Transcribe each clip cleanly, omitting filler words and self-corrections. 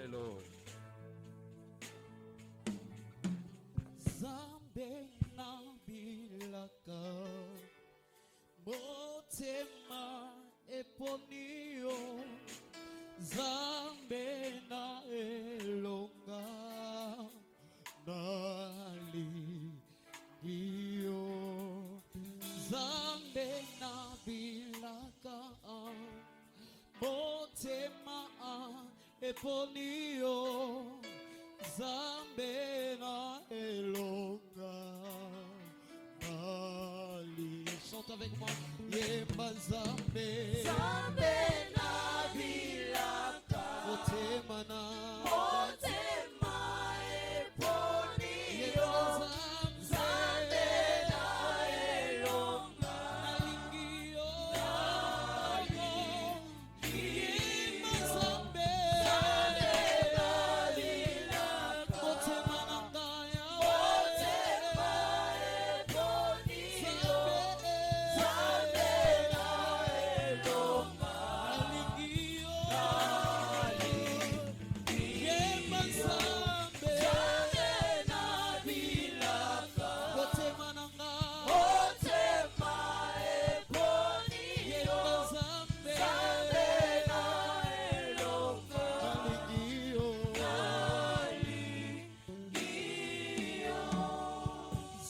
Alléluia. Zambe na bilaka motema eponio Zambe na elonga naligio Zambe na bilaka motema eponio Zambe na elonga nali. Chante avec moi. Yemba Zambe Zambe na bilaka motema na motema eponio Zambe na elonga nalingio Yemba Zambe na bilaka motema na ngaya motema eponio Zambe na elonga nalingio Yemba Zambe Zambe na bilaka motema na ngaya motema eponio Yemba Zambe Zambe na elonga nalingio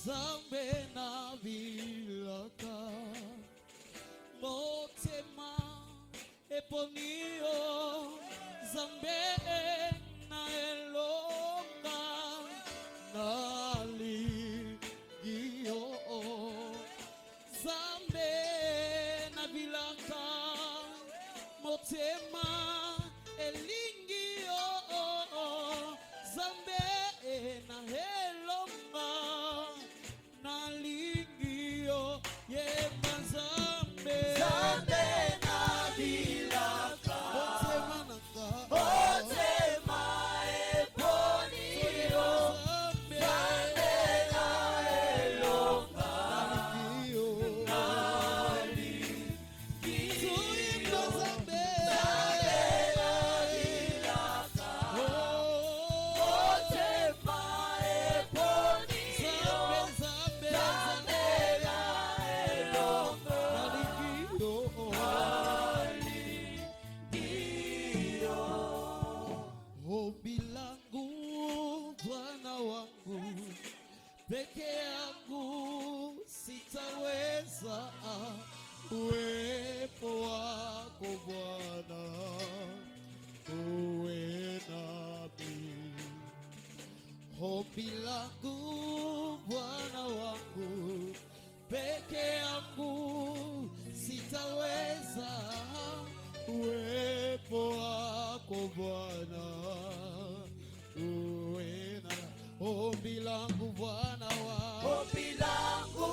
Zambe na bilaka motema eponio Zambe na elonga naligio Zambe na bilaka motema elingio Zambe na elonga naligio Yemba Zambe Zambe na bilaka motema nanga motema eponio Zambe Zambe na elonga naligio Tuyimba Zambe Zambe na bilaka motema eponio Zambe Zambe na elonga Ombi langu Bwana wangu, peke yangu sitaweza, uwepo wako Bwana uwe nami. Ombi langu Bwana wangu, peke yangu sitaweza, uwepo wako Bwana uwe na. Ombi langu Bwana wangu, ombi langu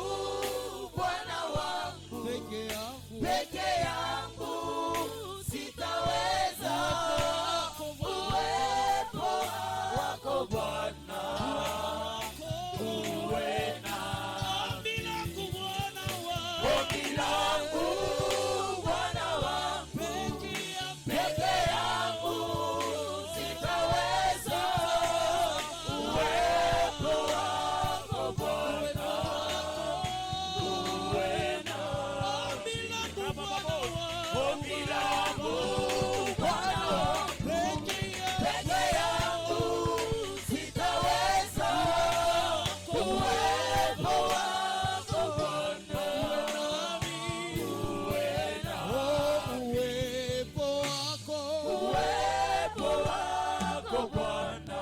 Bwana wangu, peke yangu peke yangu sitaweza, uwepo wako Bwana uwe nami. Ombi langu Bwana wangu, Ombi langu Bwana wangu, peke yangu sitaweza, uwepo wako Bwana uwe nami. Ombi langu Bwana wangu, peke yangu sitaweza, uwepo wako Bwana uwe nami. uwepo wako Uwepo wako Bwana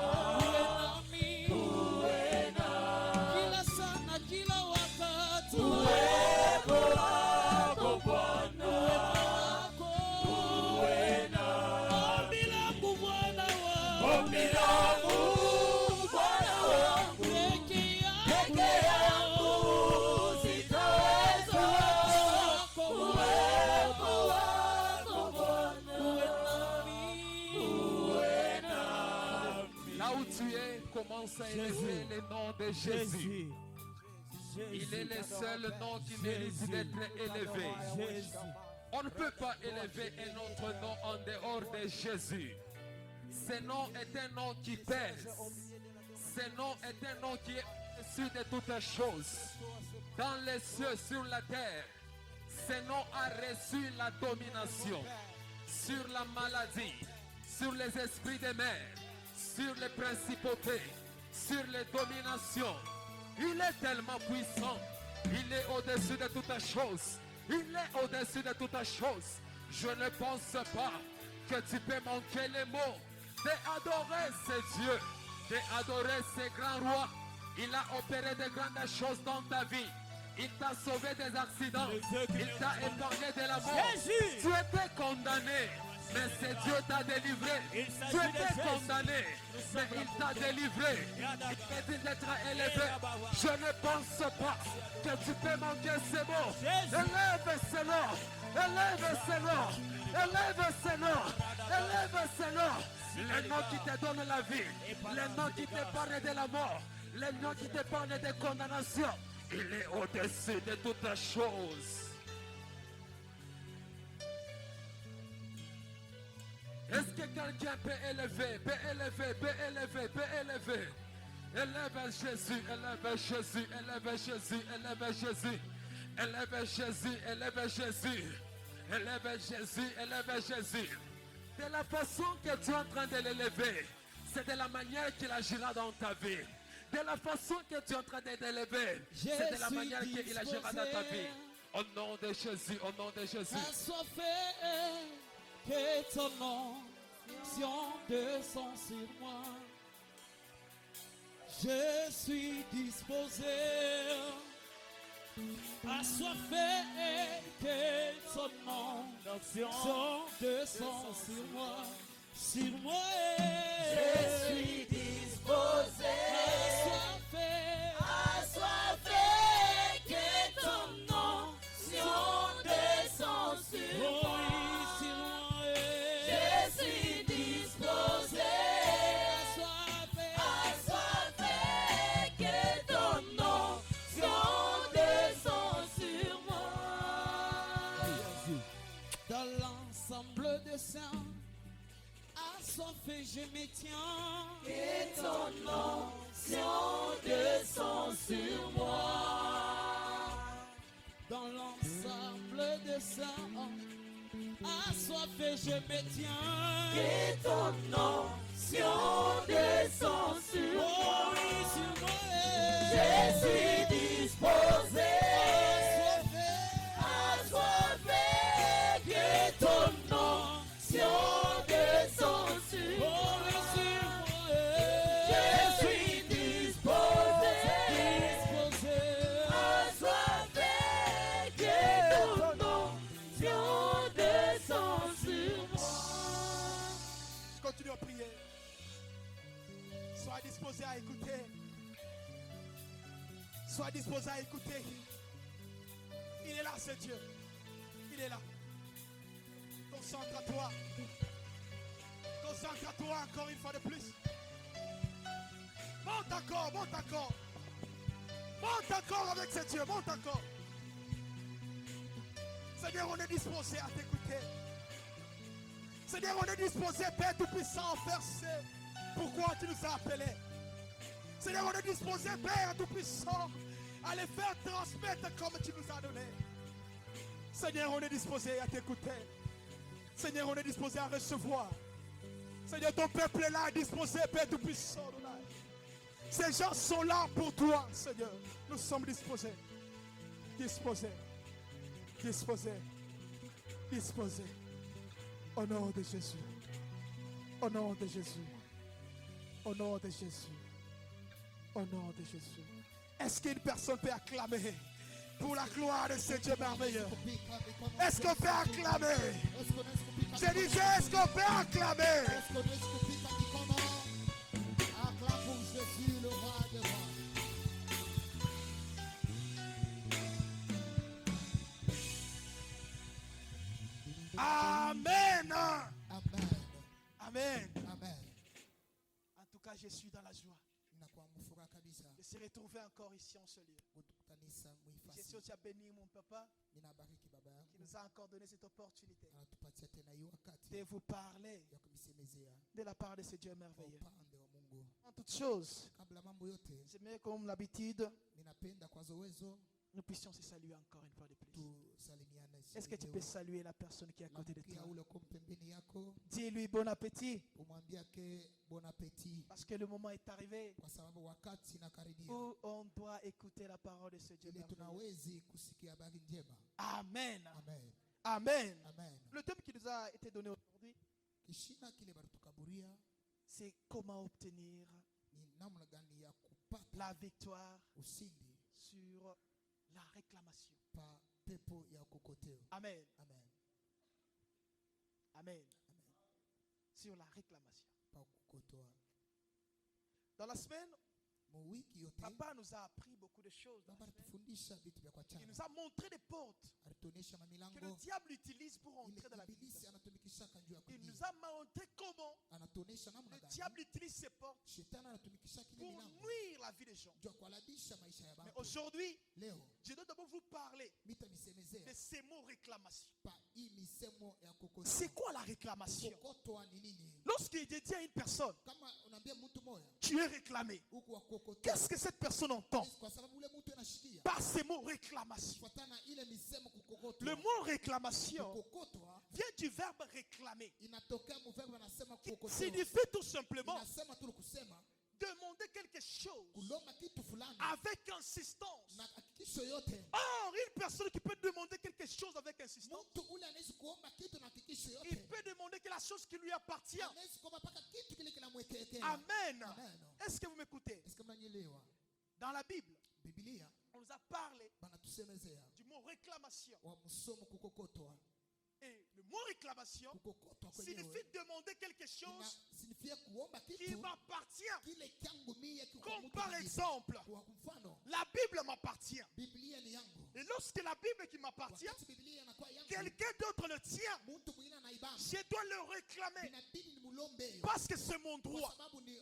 uwe uwe nami. kila sana, kila wakati. Uwepo wako Bwana uwe nami. Ombi langu Bwana wangu, Ombi langu Bwana wangu, peke peke yangu sitaweza, uwepo wako Bwana uwe nami. Là où tu es, commence à élever le nom de Jésus. Il est le seul nom qui mérite d'être élevé. On ne peut pas élever un autre nom en dehors de Jésus. Ce nom est un nom qui pèse. Ce nom est un nom qui est au-dessus de toutes choses. Dans les cieux, sur la terre. Ce nom a reçu la domination sur la maladie, sur les esprits des mers, sur les principautés, sur les dominations. Il est tellement puissant. Il est au-dessus de toutes choses. Il est au-dessus de toutes choses. Je ne pense pas que tu peux manquer les mots d'adorer ce Dieu, d'adorer ce grand roi. Il a opéré de grandes choses dans ta vie. Il t'a sauvé des accidents. Il t'a épargné de la mort. Tu étais condamné, mais c'est Dieu t'a délivré. Tu étais condamné, mais il t'a délivré. Il dit d'être élevé. Je ne pense pas que tu peux manquer ces mots. Élève ce nom. Élève ce nom. Élève ce nom. Élève ce nom. Le nom qui te donne la vie. Le nom qui te parle de la mort. Le nom qui te parle de condamnation. Il est au-dessus de toutes choses. Est-ce que quelqu'un peut élever, peut élever, peut élever, peut élever? Élève Jésus, élève Jésus, élève Jésus, élève Jésus. Élève Jésus, élève Jésus. Élève Jésus, élève Jésus. De la façon que tu es en train de l'élever, c'est de la manière qu'il agira dans ta vie. De la façon que tu es en train de l'élever, c'est de la manière qu'il agira dans ta vie. Au nom de Jésus, au nom de Jésus. Assoiffé, que ton onction descend sur moi. Je suis disposé. Assoiffé, que ton onction descend sur moi. Sur moi, Je suis disposé. Assoiffé, que ton onction descend sur moi. Je suis disposé. Assoiffé, que ton onction descend sur moi. Dans l'ensemble des saints, assoiffé, je me tiens. Que ton onction descend sur moi. Dans l'ensemble des saints, assoiffé, je me tiens. Que ton onction descend sur moi. Oui, sur moi. Je suis disposé. Assoiffé, Assoiffé, que ton onction descend sur moi. oui, sur moi. Je suis disposé. Assoiffé, que ton onction descend sur moi. Continue à prier. Sois disposé à écouter. Sois disposé à écouter. Il est là, ce Dieu. Il est là. Concentre-toi. Concentre-toi encore une fois de plus. Monte encore, monte encore. Monte encore avec ce Dieu, monte encore. Seigneur, on est disposé à t'écouter. Seigneur, on est disposé, Père Tout-Puissant, à faire ce pourquoi tu nous as appelés. Seigneur, on est disposé, Père Tout-Puissant, à les faire transmettre comme tu nous as donné. Seigneur, on est disposé à t'écouter. Seigneur, on est disposé à recevoir. Seigneur, ton peuple est là, disposé, Père Tout-Puissant. Ces gens sont là pour toi, Seigneur. Nous sommes disposés. Disposés. Disposés. Disposés. Au nom de Jésus. Au nom de Jésus. Au nom de Jésus. Au nom de Jésus. Est-ce qu'une personne peut acclamer pour la gloire de ce Dieu merveilleux? Est-ce qu'on peut acclamer? Je disais, est-ce qu'on peut acclamer? Acclame pour Jésus, le roi des rois. Amen. Amen. Amen. Amen. En tout cas, je suis dans la joie. Inakuwa mfuraha kabisa Je suis retrouvé encore ici en ce lieu. kutukanisa Je suis muhifasi. aussi à bénir mon papa Ninabariki baba qui yangu nous a encore donné cette opportunité anatupatia tena hii wakati de vous parler, ya kumisemezea, de écouter la parole de ce Dieu merveilleux. upande wa Mungu. En toutes choses, Kabla mambo yote, j'aimerais comme l'habitude, ninapenda kwa zowezo nous puissions se saluer encore une fois de plus. tusalimiane. Est-ce que tu peux saluer la personne qui est à côté de Lamkia toi? ule uko pembeni yako, Dis-lui bon appétit, umwambia ke bon appétit, parce que le moment est arrivé kwa sababu wakati nakaribia où on doit écouter la parole de ce Dieu ili merveilleux. tunawezi kusikia habari njema. Amen. Amen. Amen. Amen. Le thème qui nous a été donné aujourd'hui, Kishina kile baritukaburia c'est comment obtenir ni namna gani ya kupata la victoire usindi sur la réclamation. pa pepo ya kokoteo. Amen. Amen. Amen. Amen. Sur la réclamation. Pa kukotoa. Dans la semaine, Mu wiki yote papa nous a appris beaucoup de choses. Dans baba la semaine. alitufundisha vitu vya kwa Il chana. nous a montré des portes Alituonesha que le mamilango diable utilise pour ile entrer dans la vie. ibilisi anatumikisha juu ya Il nous kuingia. a montré comment Anatuonesha namna le gani diable utilise ces portes shetani anatumikisha kile pour milango nuire la vie des gens. juu ya kuhalabisha maisha ya Mais watu. aujourd'hui, Leo je dois d'abord vous parler mitanisemezea de ces mots réclamation. pa hii misemo ya C'est kokotwa. quoi la réclamation? Kokotwa ni nini? Lorsqu'il est dit à une personne, Kama unaambia mtu moja tu es réclamé, huku wa kokotwa, qu'est-ce que cette personne entend kwa sababu ule mtu anashikia par ces mots réclamation? kufuatana ile misemo kukokotwa. Le mot réclamation Kukokotwa vient du verbe réclamer. inatokea mverbo anasema Qui kukokotwa. signifie tout simplement Inasema tu kusema demander quelque chose kulomba kitu fulani avec insistance. na hakikisho yote. Or, une personne qui peut demander quelque chose avec insistance, Mtu ule anaweza kuomba kitu na hakikisho il yote. peut demander que la chose qui lui appartient. Anaweza kuomba paka kitu kile kinamwekekea. Amen. Amen. Est-ce que vous m'écoutez? Est-ce que mnanielewa? Dans la Bible, Biblia on nous a parlé banatusemezea du mot réclamation. wa msomo kukokotwa. Et le mot réclamation Kukokotwa signifie kwenyewe demander quelque chose inasignifia kuomba qui kitu m'appartient. kile kyangu mie kiko kwa Comme mtu par mwingine. exemple, Kwa mfano la Bible m'appartient. Biblia ni yangu. Et lorsque la Bible qui m'appartient, Wakati Biblia inakuwa yangu, quelqu'un d'autre le tient, mtu mwingine anaibana. je dois le réclamer Inabidi nimulombe hiyo. parce que c'est mon Kwa droit. sababu ni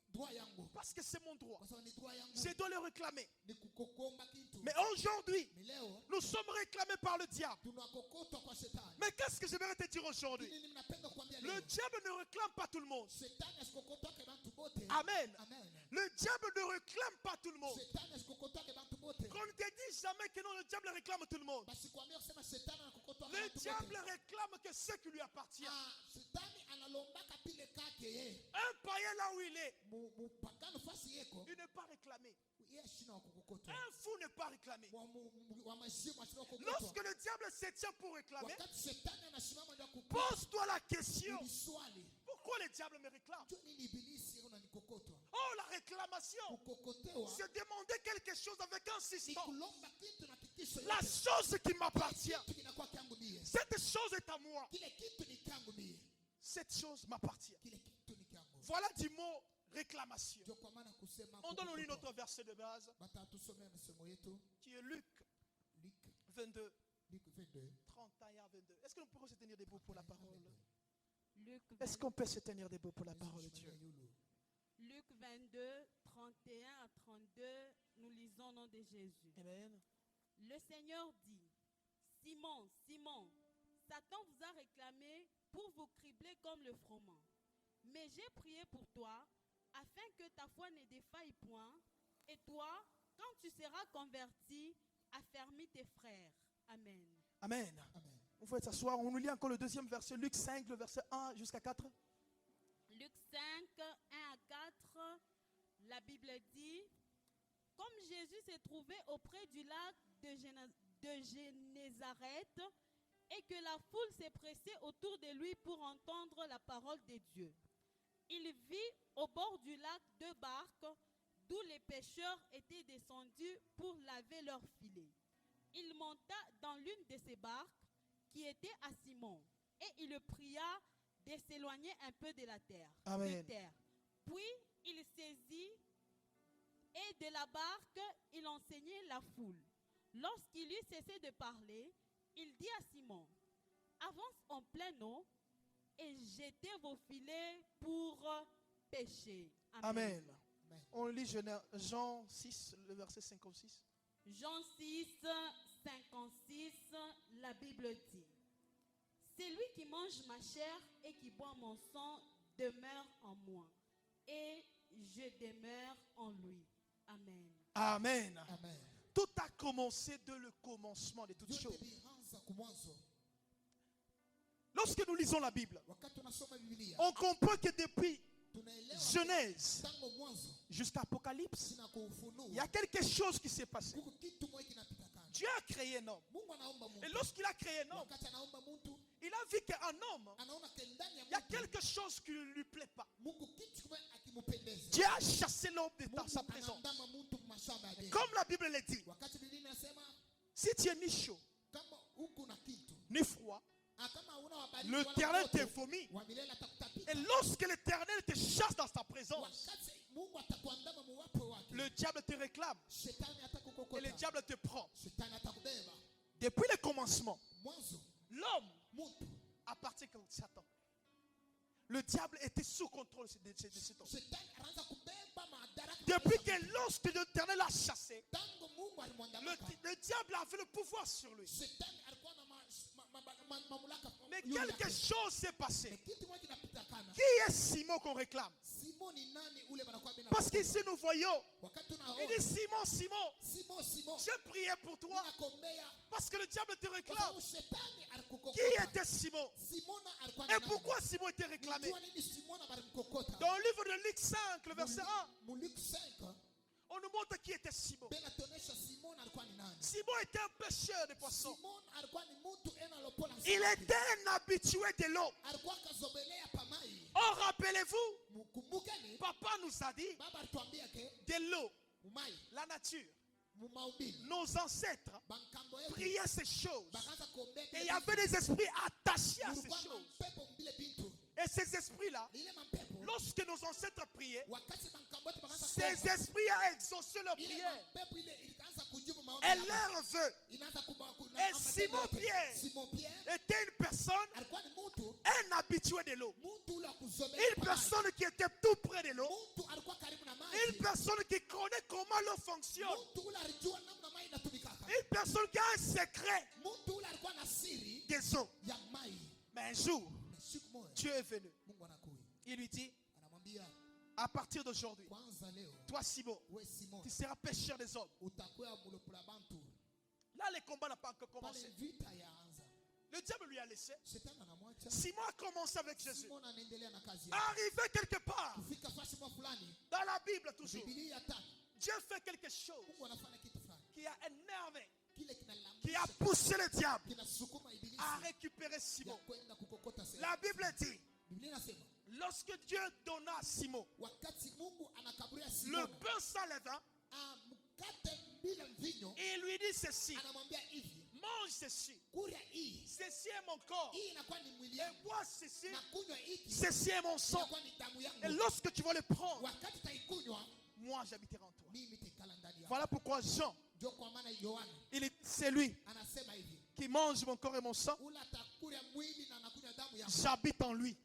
droit yangu. Parce que c'est mon droit. Kwa sababu ni droit yangu. Je dois le réclamer. Ni kukokomba kitu. Mais aujourd'hui, Mais leo nous sommes réclamés par le diable. tunakokotwa kwa shetani. Mais qu'est-ce que j'aimerais te dire aujourd'hui? Nini mnapenda kuambia Le leo? diable ne réclame pas tout le monde. Shetani asikokotwake bantu bote. Amen. Amen. Le diable ne réclame pas tout le monde. Shetani asikokotwake bantu bote. Qu'on ne te dise jamais que non, le diable réclame tout le monde. Basi kuambia kusema shetani anakokotwake Le bantu diable bote. réclame que ce qui lui appartient. Ah, shetani analombaka pile kake ye. Un païen là où il est, Mupagano fasi yeko. il n'est pas réclamé. Yeye shina wa kukokotwa. Un fou n'est pas réclamé. Wa mashimu ashina wa kukokotwa. Lorsque le diable se tient pour réclamer, Wakati shetani anasimama ndio kukokotwa. pose-toi la question. Ni swali. Pourquoi le diable me réclame? Jo nini ibilisi unanikokotwa? Oh, la réclamation, Kukokotewa. c'est demander quelque chose avec Ni insistance. kulomba kitu na hakikisho La yote. chose qui m'appartient, Kitu kinakuwa kyangu mie. cette chose est à moi. Kile kitu ni kyangu mie. Cette chose m'appartient. Kile kitu ni kyangu. Voilà du mot réclamation. Ndio kwa maana kusema On donne kukokotwa. notre verset de base, Bata tusomea msomo yetu qui est Luc Luc 22, 22. 31 à 22. Est-ce que nous pouvons se tenir debout pour la parole? Luc Est-ce qu'on peut se tenir debout pour la parole de Dieu? Luc 22, 31 à 32, nous lisons au nom de Jésus. Amen. Le Seigneur dit, Simon, Simon, Satan vous a réclamé pour vous cribler comme le froment. Mais j'ai prié pour toi, afin que ta foi ne défaille point, et toi, quand tu seras converti, affermis tes frères. Amen. Amen. Amen. Vous pouvez s'asseoir. On nous lit encore le deuxième verset, Luc 5, le verset 1 jusqu'à 4. Luc 5, 1 à 4, la Bible dit, comme Jésus s'est trouvé auprès du lac de Génézareth et que la foule s'est pressée autour de lui pour entendre la parole de Dieu, il vit au bord du lac deux barques d'où les pêcheurs étaient descendus pour laver leurs filets. Il monta dans l'une de ces barques qui était à Simon et il le pria de s'éloigner un peu de la terre. Amen. de terre. Puis il saisit et de la barque il enseignait la foule. Lorsqu'il eut cessé de parler, il dit à Simon, avance en pleine eau et jetez vos filets pour pêcher. Amen. Amen. On lit Jean 6, le verset 56. Jean 6, 56, la Bible dit, celui qui mange ma chair et qui boit mon sang demeure Dieu demeure en lui. Amen. Amen. Amen. Tout a commencé de le commencement de toutes Vyote choses. vilianza kumwanzo. Lorsque nous lisons la Bible, Wakati unasoma Biblia, on comprend que depuis tunaelewa Genèse tangu mwanzo jusqu'à Apocalypse, sina kuufunua. il y a quelque chose qui s'est passé. Kuko kitu moja kinapita kando. Dieu a créé un homme. Mungu anaomba Et mtu. lorsqu'il a créé un homme, Wakati anaomba mtu, il a vu qu'un homme, anaona ke ndani ya il y a mtu quelque chose qui ne lui plaît pas. Mungu kitu kimoja akimpendeza. Dieu a chassé l'homme dans Mungu sa présence. anaandama mtu mashamba ya Edeni. Comme la Bible le dit, Wakati Biblia inasema si tu es ni chaud, kama huku na kitu, ni froid, kama huna wabaridi l'Éternel te vomit. wa milele atakutapika. Et lorsque l'Éternel te chasse dans sa présence, Wakati Mungu atakuandama muwapo wake, le diable te réclame shetani et le atakukokota. diable te prend. Shetani atakubeba. Depuis le commencement, Mwanzo l'homme mtu, appartient à Satan. Le diable était sous contrôle de cet homme. shetani anaanza kubeba madaraka. Depuis que lorsque l'Éternel l'a chassé, Tangu Mungu alimwandama, le diable avait le pouvoir sur lui. shetani alikuwa na mamlaka. Mais juu yake. quelque chose s'est passé. Kitu moja kinapita kana. Qui est Simon qu'on réclame? Simon ni nani ule banakuwa bena? Parce qu'ici nous voyons, Wakati il unaona dit Simon, Simon, Simon, j'ai prié pour toi ninakombea parce que le diable te kwa réclame. sababu shetani alikukokota. Qui était Simon? Simona alikuwa Et ni nani? pourquoi Simon était réclamé? Unajua nini Simona balimkokota? Dans le livre de Luc 5, le verset 1, Luke 5 on nous montre qui était Simon. bena tuonesha Simona alikuwa ni nani? Simon était un pêcheur de poissons. Simon alikuwa ni mtu ena lopola. Il était un habitué de l'eau. Alikuwa kazobelea pamai. Oh, rappelez-vous, Mkumbukeni, papa nous a dit baba alituambia ke de l'eau, mumai la nature. mumaumbili Nos ancêtres bankambo yetu priaient ces choses. bakaanza kuombea Et il y avait des esprits attachés à ces kulikuwa choses. mampepo mbile bintu Et ces esprits-là, lile mampepo lorsque nos ancêtres priaient, wakati bankambo yetu bakaanza ces kuomba, esprits ont exaucé leur ile prière mampepo ile ikaanza kujibu maombi et yao. leur vœu. Inaanza Et Simon Pierre Simon Pierre était une personne, alikuwa ni mtu un habitué de l'eau. mtu ule akuzomea Une personne qui était tout près de l'eau. mtu alikuwa karibu na Une maji personne qui connaît comment l'eau fonctionne. mtu ule alijua namna maji inatumikaka Une personne qui a un secret mtu ule alikuwa na siri des eaux. ya maji. Mais un jour, Na siku moja Dieu est venu. Mungu anakuja Il lui dit, anamwambia à partir d'aujourd'hui, kwanza leo toi Simon, we Simon tu seras pêcheur des hommes. utakuwa mulopula bantu. Là, le combat n'a pas encore Pale commencé. vita yaanza, Le diable lui a laissé. shetani anamwacha Simon a commencé avec Jésus. Simon, anaendelea na kazi yake. Arrivé quelque part, Kufika fasi mwa fulani, dans la Bible toujours, Biblia tano, Dieu fait quelque chose Mungu anafanya kitu fulani qui a énervé, kile qui a kinalambisha, poussé le diable kinasukuma ibilisi à récupérer ya Simon. kwenda kukokota sehemu. La Bible dit, Biblia inasema lorsque Dieu donna à Simon wakati Mungu anakaburia le Simona pain sans levain, mkate bila mvinyo, il lui dit ceci, anamwambia hivi, mange ceci, kuria hii ceci est mon corps, hii inakuwa ni mwili et yangu, bois ceci, na kunywa hiki ceci est mon sang. inakuwa ni damu Et yangu. lorsque tu vas le prendre, Wakati taikunywa moi j'habiterai en toi. mimi nitakala ndani yako. Voilà pourquoi Jean, Ndio kwa maana Yohana c'est lui anasema hivi, qui mange mon corps et mon sang, ula atakuria mwili na anakunywa damu yangu, j'habite en lui.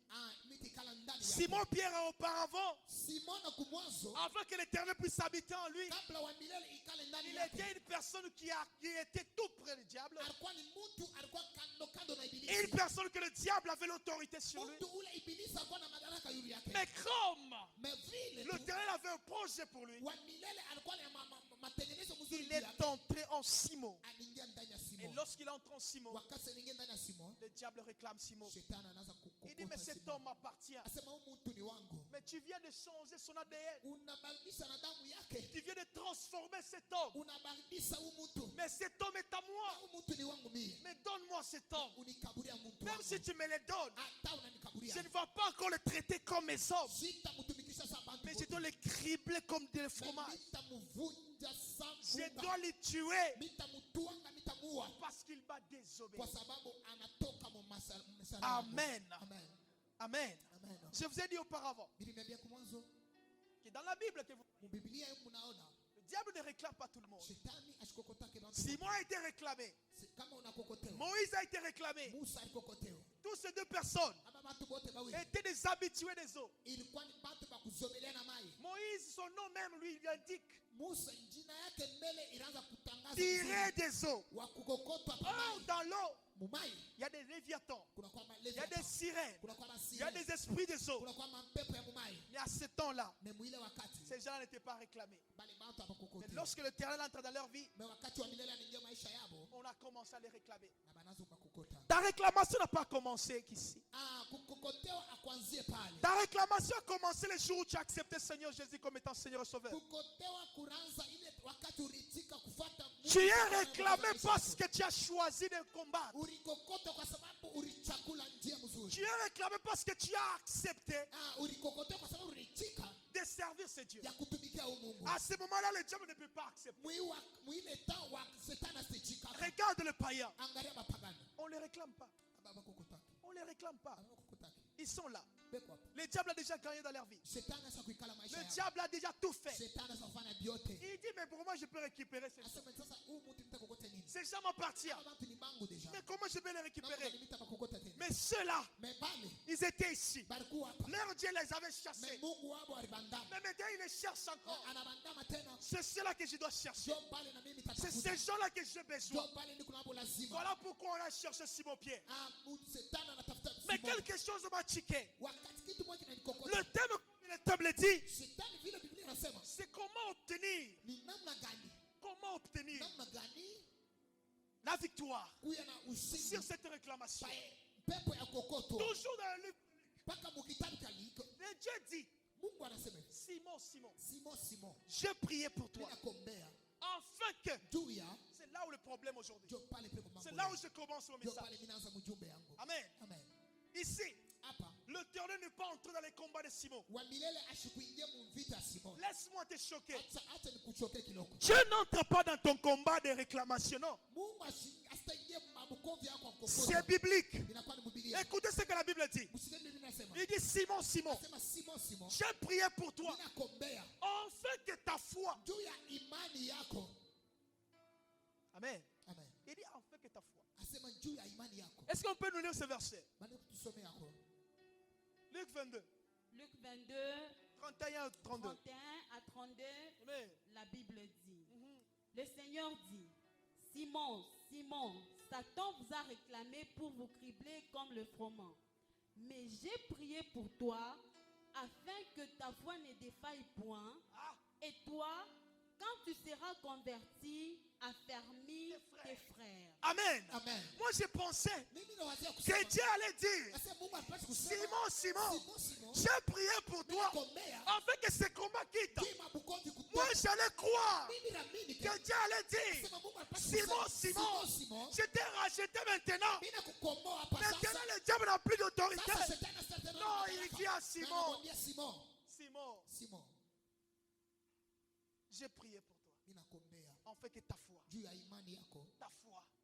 mimi nitakala ndani yako. Simon Pierre auparavant, Simona kumwanzo, avant que l'Éternel puisse habiter en lui, kabla wa milele ikale ndani il yake, était une personne qui était tout près du diable. alikuwa ni mtu alikuwa kando kando na Une ibilisi, personne que le diable avait l'autorité sur lui. mtu ule ibilisi alikuwa na madaraka yule yake. Mais comme Mais vile tu, l'Éternel avait un projet pour lui, wa milele alikuwa na matengenezo mzuri il juu yake. est entré en Simon. Anaingia ndani ya Et Simon. lorsqu'il entre en Simon, Wakati anaingia ndani ya Simon, le diable réclame Simon. shetani anaanza Il dit, mais kukokota cet Simon. homme m'appartient. Asema huyu mtu ni wangu. Mais tu viens de changer son ADN. Unabadilisha na damu yake. Tu viens de transformer cet homme. Unabadilisha huyu mtu. Mais cet homme est à moi. Huyu mtu ni wangu mimi. Mais donne-moi cet homme. Unikaburia mtu Même wangu. si tu me le donnes, Hata unanikaburia. je ne vais pas encore le traiter comme mes hommes. Sitamtumikisha sawa bantu Mais je wote. dois le cribler comme des Na fromages. nitamvunja Je sawa. dois le tuer Nitamtuanga, nitamuua. parce qu'il m'a désobéi. Kwa sababu anatoka msalaba. Amen. Amen. Amen. Amen. Je vous ai dit auparavant Niliambia kwa mwanzo, que dans la Bible, que Biblia hii mnaona le diable ne réclame pas tout le monde. shetani asikokotake bantu. Simon a été réclamé. Kama unakokotewa, Moïse a été réclamé. Musa alikokotewa. Toutes ces deux personnes Aba batu bote bawili étaient des habitués des eaux. ilikuwa ni batu ba kuzomelea na mai. Moïse, son nom même, lui, il indique Musa jina yake mbele ilianza kutangaza tirer des eaux. wa kukokotwa pa Or, mai. dans l'eau, Mumai il y a des léviathans, kuna kwa il y a des sirènes, kuna kwa il y a des esprits des eaux. kuna kwa mapepo ya mumai. Mais à ce temps-là, Na mwile wakati ces gens n'étaient pas réclamés. bale bantu Mais abakokotewa. lorsque l'Éternel entre dans leur vie, Mais wakati wa milele anaingia maisha yabo on a commencé à les réclamer. na banaanza kukokota. Ta réclamation n'a pas commencé qu'ici. Kukokotewa akwanzie pale. Ta réclamation a commencé le jour où tu as accepté Seigneur Jésus comme étant Seigneur et Sauveur. Kukotewa kuranza ile wakati ulitika kufuata Mungu. Tu es réclamé parce que tu as choisi de combattre. Ulikokota kwa sababu ulichakula njia mzuri. Tu es réclamé parce que tu as accepté Ulikokotewa kwa sababu ulitika de servir ce Dieu. ya kutumikia Mungu. À ce moment-là, le diable ne peut pas accepter. Mwile temps wa Shetani asichika. Regarde le païen. Angalia bapagani. On ne les réclame pas. Abakokotaki. On ne les réclame pas. Abakokotaki. Ils sont là. Beko hapo. Le diable a déjà gagné dans leur vie. Shetani asa kuikala maisha Le yao. diable a déjà tout fait. Shetani asa kufanya vyote. Il dit, mais pour moi, je peux récupérer ces gens. Asema sasa huyu mtu mtakokota nini? Ces gens m'appartiennent. Aba bantu ni bangu deja. Mais comment je vais les récupérer? Limita bakokota tena. Mais ceux-là, Mais bale ils étaient ici. balikuwa hapa. Leur Dieu les avait Mais chassés. Mungu wao alibandama. Mais maintenant, ils les cherchent encore. Anabandama tena. C'est ceux-là que je dois chercher. Ndio pale na mimi C'est tatafuta. ces gens-là que j'ai besoin. Ndio pale ndiko nabo lazima. Voilà pourquoi on a cherché Simon Pierre. Shetani anatafuta. Mais Simoni. quelque chose m'a tiqué. Wakati kitu moja kinanikokota. Le thème que le table dit, Shetani vile Biblia inasema c'est comment obtenir. ni namna gani? Comment obtenir Namna gani la victoire kuya na ushindi sur cette réclamation. pepo ya kokoto. Toujours dans le livre, Paka mukitabu cha liko. le Dieu dit, Mungu anasema hivi. Simon, Simon, Simon, j'ai prié pour toi. ninakombea Afin que, juu ya c'est là où le problème aujourd'hui. ndio pale peko mambo. C'est là où je commence mon ndio message. pale minaanza mjumbe yangu. Amen. Amen. Ici, Hapa l'Éternel n'est pas entré dans les combats de Simon. wa milele ashikuingia mvita Simon. Laisse-moi te choquer. Acha nikuchoke kiloko. Dieu n'entre pas dans ton combat de réclamation, non. Mungu asitaingie mabukovi yako kwa C'est kokoto. biblique. Inakuwa ni Biblia. Écoutez ce que la Bible dit. Msikeni Biblia inasema. Il dit, Simon, Simon, Anasema Simon, j'ai prié pour toi. ninakombea Afin que ta foi. juu ya imani yako. Amen. Amen. Il dit, afin que ta foi. Asema juu ya imani yako. Est-ce qu'on peut nous lire ce verset? Bado tusome yako. Luc 22, Luc 22, 31 à 32. 31 à 32, Amen. la Bible dit. Le Seigneur dit, Simon, Simon, Satan vous a réclamé pour vous cribler comme le froment. Mais j'ai prié pour toi afin que ta foi ne défaille point. Ah, Et toi, quand tu seras converti, affermis tes frères. Amen. Amen. Moi, j'ai pensé Mimi nawazia kusema. que Dieu allait dire, Asema Mungu anapaswa kusema. Simon, Simon, Simon, j'ai prié pour toi ninakombea afin que ce combat quitte. juu ya mabukovi kutoka. Moi, j'allais croire Mimi naamini que Dieu allait dire, Asema Mungu anapaswa Simon, kusema. Simon, je t'ai racheté maintenant. Mimi nakukomboa hapa sasa. Maintenant, le diable n'a plus d'autorité. Sasa shetani asitazama Non, madaraka. il dit à Na Simon, anamwambia Simon, Simon, j'ai prié pour toi mimi nakombea afin que ta foi, juu ya imani yako.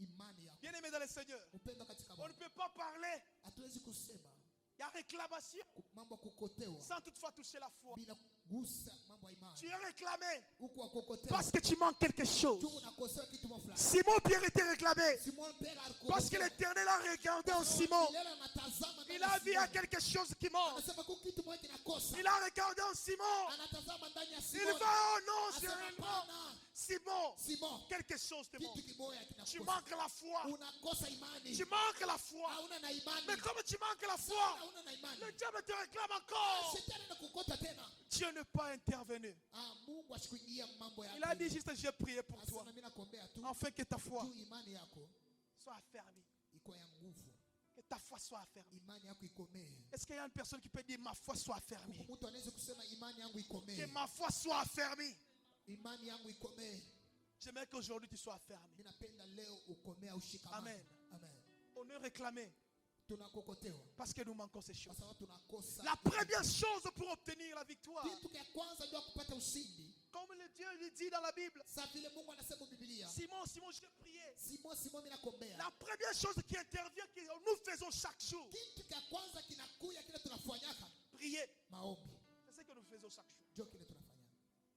Imani yako. bien aimé dans le Seigneur, Upendo katika on ne Bwana. peut pas parler, Hatuwezi kusema il y a réclamation mambo ya kukotewa sans toutefois toucher la foi. bila kugusa mambo ya imani. Tu es réclamé Huku wakokotewa. parce que tu manques quelque chose. Juu unakosewa kitu fulani. Simon Pierre était réclamé Simon Pierre alikokotewa. parce que l'Éternel a regardé en Simon. Milele anatazama ndani Il ya a vu il y a Simoni. quelque chose qui manque. Anasema kuna kitu moja kinakosa. Il a regardé en Simon. Anatazama ndani ya Il Simoni. va, oh non, Anasema c'est hapana. Simon, Simon, quelque chose te kitu manque. kimoja Tu kinakosa. manques la foi. Unakosa imani. Tu manques la foi. Hauna na imani. Mais comme tu manques la foi, Hauna na imani. le diable te réclame encore. Shetani anakukota tena. Dieu n'est pas intervenu. Mungu asikuingia mambo yako. Il a dit juste, j'ai prié pour toi, Asema mimi nakuombea tu. afin que ta foi Juu imani yako soit affermie. iko ya nguvu. Que ta foi soit affermie. Imani yako ikomee. Est-ce qu'il y a une personne qui peut dire, ma foi soit affermie? Mtu anaweza kusema imani yangu Que ikomee. ma foi soit affermie. Imani yangu ikomee. J'aimerais qu'aujourd'hui tu sois affermi. Mimi napenda leo ukomea ushikamane. Amen. Amen. On est réclamé Tunakokotewa parce que nous manquons ces kwa choses. sababu tunakosa. La première chose pour obtenir la victoire, Kitu cha kwanza ndio kupata ushindi. comme le Dieu le dit dans la Bible, Sasa vile Mungu anasema Biblia. Simon, Simon, j'ai prié. Simon mimi nakombea. La première chose qui intervient, que nous faisons chaque jour, Kitu cha kwanza kinakuya kile tunafanyaka prier. maombi. C'est ce que nous faisons chaque jour. Ndio kile tunafanya.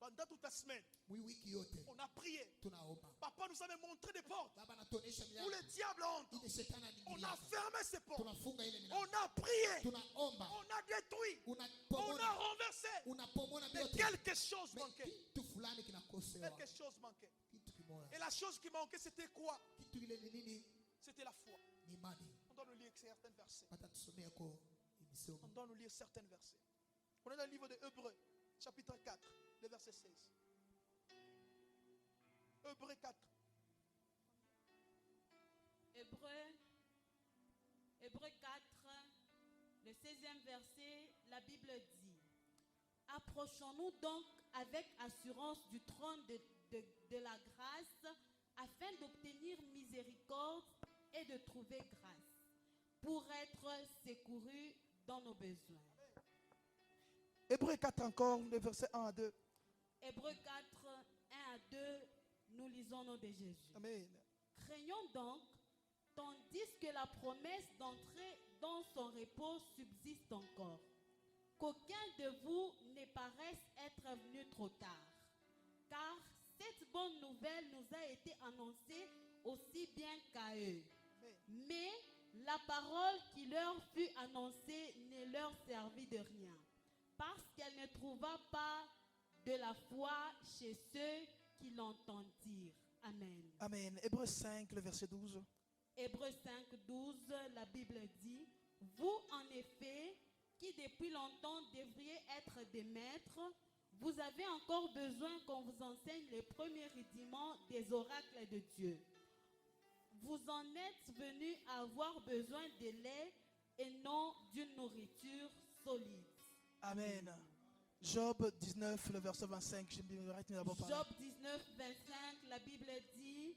Pendant toute la semaine, Wiki yote on a prié. tunaomba. Papa nous avait montré des portes Baba anatuonesha où milango. le diable entre. Ile shetani On anaingia. a fermé ces portes. Tunafunga ile On milango. a prié. Tunaomba. On a détruit. On a Unapomona. renversé. Unapomona Mais vyote. quelque chose Mais manquait. kitu fulani kinakosewa. Quelque chose manquait. Kitu kimoja. Et la chose qui manquait, c'était quoi? Kitu ile ni nini? C'était la foi. Ni imani. On doit nous lire certains versets. Pata tusomea kwa On imisomo. doit nous lire certains versets. On est dans le livre de Hébreux, chapitre 4, le verset 16. Hébreux 4. Hébreux 4, le 16e verset, la Bible dit: approchons-nous donc avec assurance du trône de la grâce, afin d'obtenir miséricorde et de trouver grâce, pour être secourus dans nos besoins. Hébreux 4 encore, le verset 1 à 2. Hébreux 4, 1 à 2, nous lisons au nom de Jésus. Amen. Craignons donc, tandis que la promesse d'entrer dans son repos subsiste encore, qu'aucun de vous ne paraisse être venu trop tard. Car cette bonne nouvelle nous a été annoncée aussi bien qu'à eux. Mais la parole qui leur fut annoncée ne leur servit de rien, parce qu'elle ne trouva pas de la foi chez ceux qui l'entendirent. Amen. Amen. Hébreux 5, le verset 12. Hébreux 5, 12, la Bible dit: vous, en effet, qui depuis longtemps devriez être des maîtres, vous avez encore besoin qu'on vous enseigne les premiers rudiments des oracles de Dieu. Vous en êtes venus à avoir besoin de lait et non d'une nourriture solide. Amen. Job 19, le verset 25. Je m'arrête d'abord par là. Job 19, 25, la Bible dit: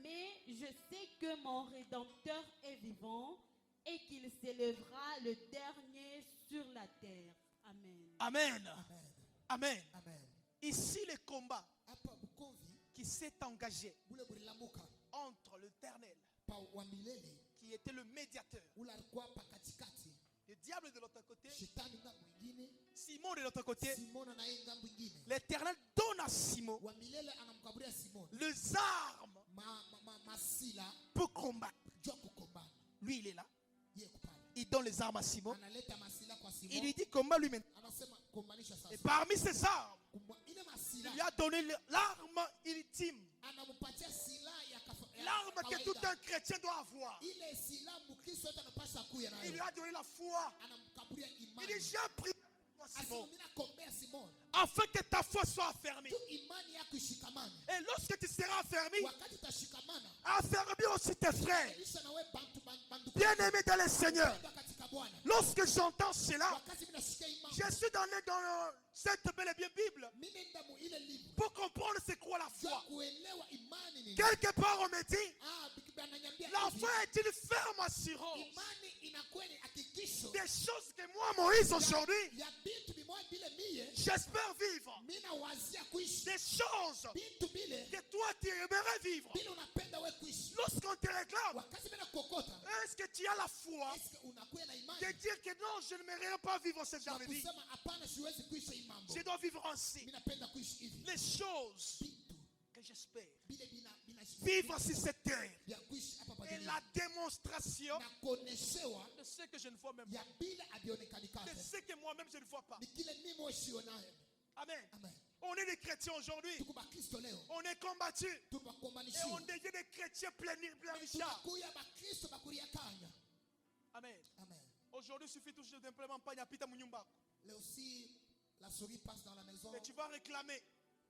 mais je sais que mon Rédempteur est vivant et qu'il s'élèvera le dernier sur la terre. Amen. Amen. Amen. Amen. Amen. Ici, le combat Apa bukonvi qui s'est engagé bule burilamuka entre l'Éternel, pa wa milele qui était le médiateur, ule alikuwa pa katikati, le diable de l'autre côté, shetani ngambo ingine, Simon de l'autre côté. Simona na yeye ngambo ingine. L'Éternel donne à Simon Wa milele anamkaburia Simoni les armes masila pour combattre. jua kukombana. Lui, il est là. Yeye kupala. Il donne les armes à Simon. Analeta masila kwa Il Simoni. lui dit combat lui maintenant. Anasema kombanisha sasa. Et parmi ces armes, Ile il masila lui a donné l'arme ultime. anampatia silaha ya L'arme que kawaida. tout un chrétien doit avoir. Ile silaha mkristo yote anapaswa kuya Il lui nayo. a donné la foi. Anamkaburia Il imani. dit, j'ai prié pour Asema Simon, mimi nakombea Simoni. afin que ta foi soit affermie. Tu imani yako ishikamane. Et lorsque tu seras affermi, Wakati utashikamana, affermis aussi tes frères. lisha na wewe bantu Bien-aimés dans le Seigneur, Pendwa katika Bwana. lorsque j'entends cela, Wakati mimi nasikia imani, je suis dans cette belle et bien Bible mimi nenda mu ile livre. pour comprendre c'est quoi la Jua foi. kuelewa imani ni. Quelque part, on me dit, Bibi ananiambia la hivi, foi est une ferme assurance imani inakuwa ni hakikisho des choses que moi, Moïse, aujourd'hui, ya bintu bimoja bile mie j'espère vivre. mimi nawazia kuishi. Des choses Bintu bile que toi, tu aimerais vivre. bile unapenda wewe kuishi. Lorsqu'on te réclame, Wakati mimi nakokota, est-ce que tu as la foi eske unakuwa na imani de dire que non, je ne m'aimerais pas vivre ce genre na de vie. kusema hapana, siwezi kuishi hii mambo. Je dois vivre ainsi. Mimi napenda kuishi hivi. Les choses Bintu que j'espère bile bina vivre sur cette terre vya kuishi hapa est padini. la démonstration Na kuoneshewa de ce que je ne vois même ya pas, bila havionekani de kate. ce que moi-même je ne vois pas. Ni kile mimi usionayo. Amen. Amen. On est des chrétiens aujourd'hui. Tuko bakristo leo. On est combattus et on Tunakombanishiwa. devient des chrétiens pleurnichards. Tunakuya bakristo bakuriakanya. Amen. Amen. Aujourd'hui, il suffit toujours d'implémenter panya munyumba. Leo si la souris passe dans la maison, Et tu vas réclamer.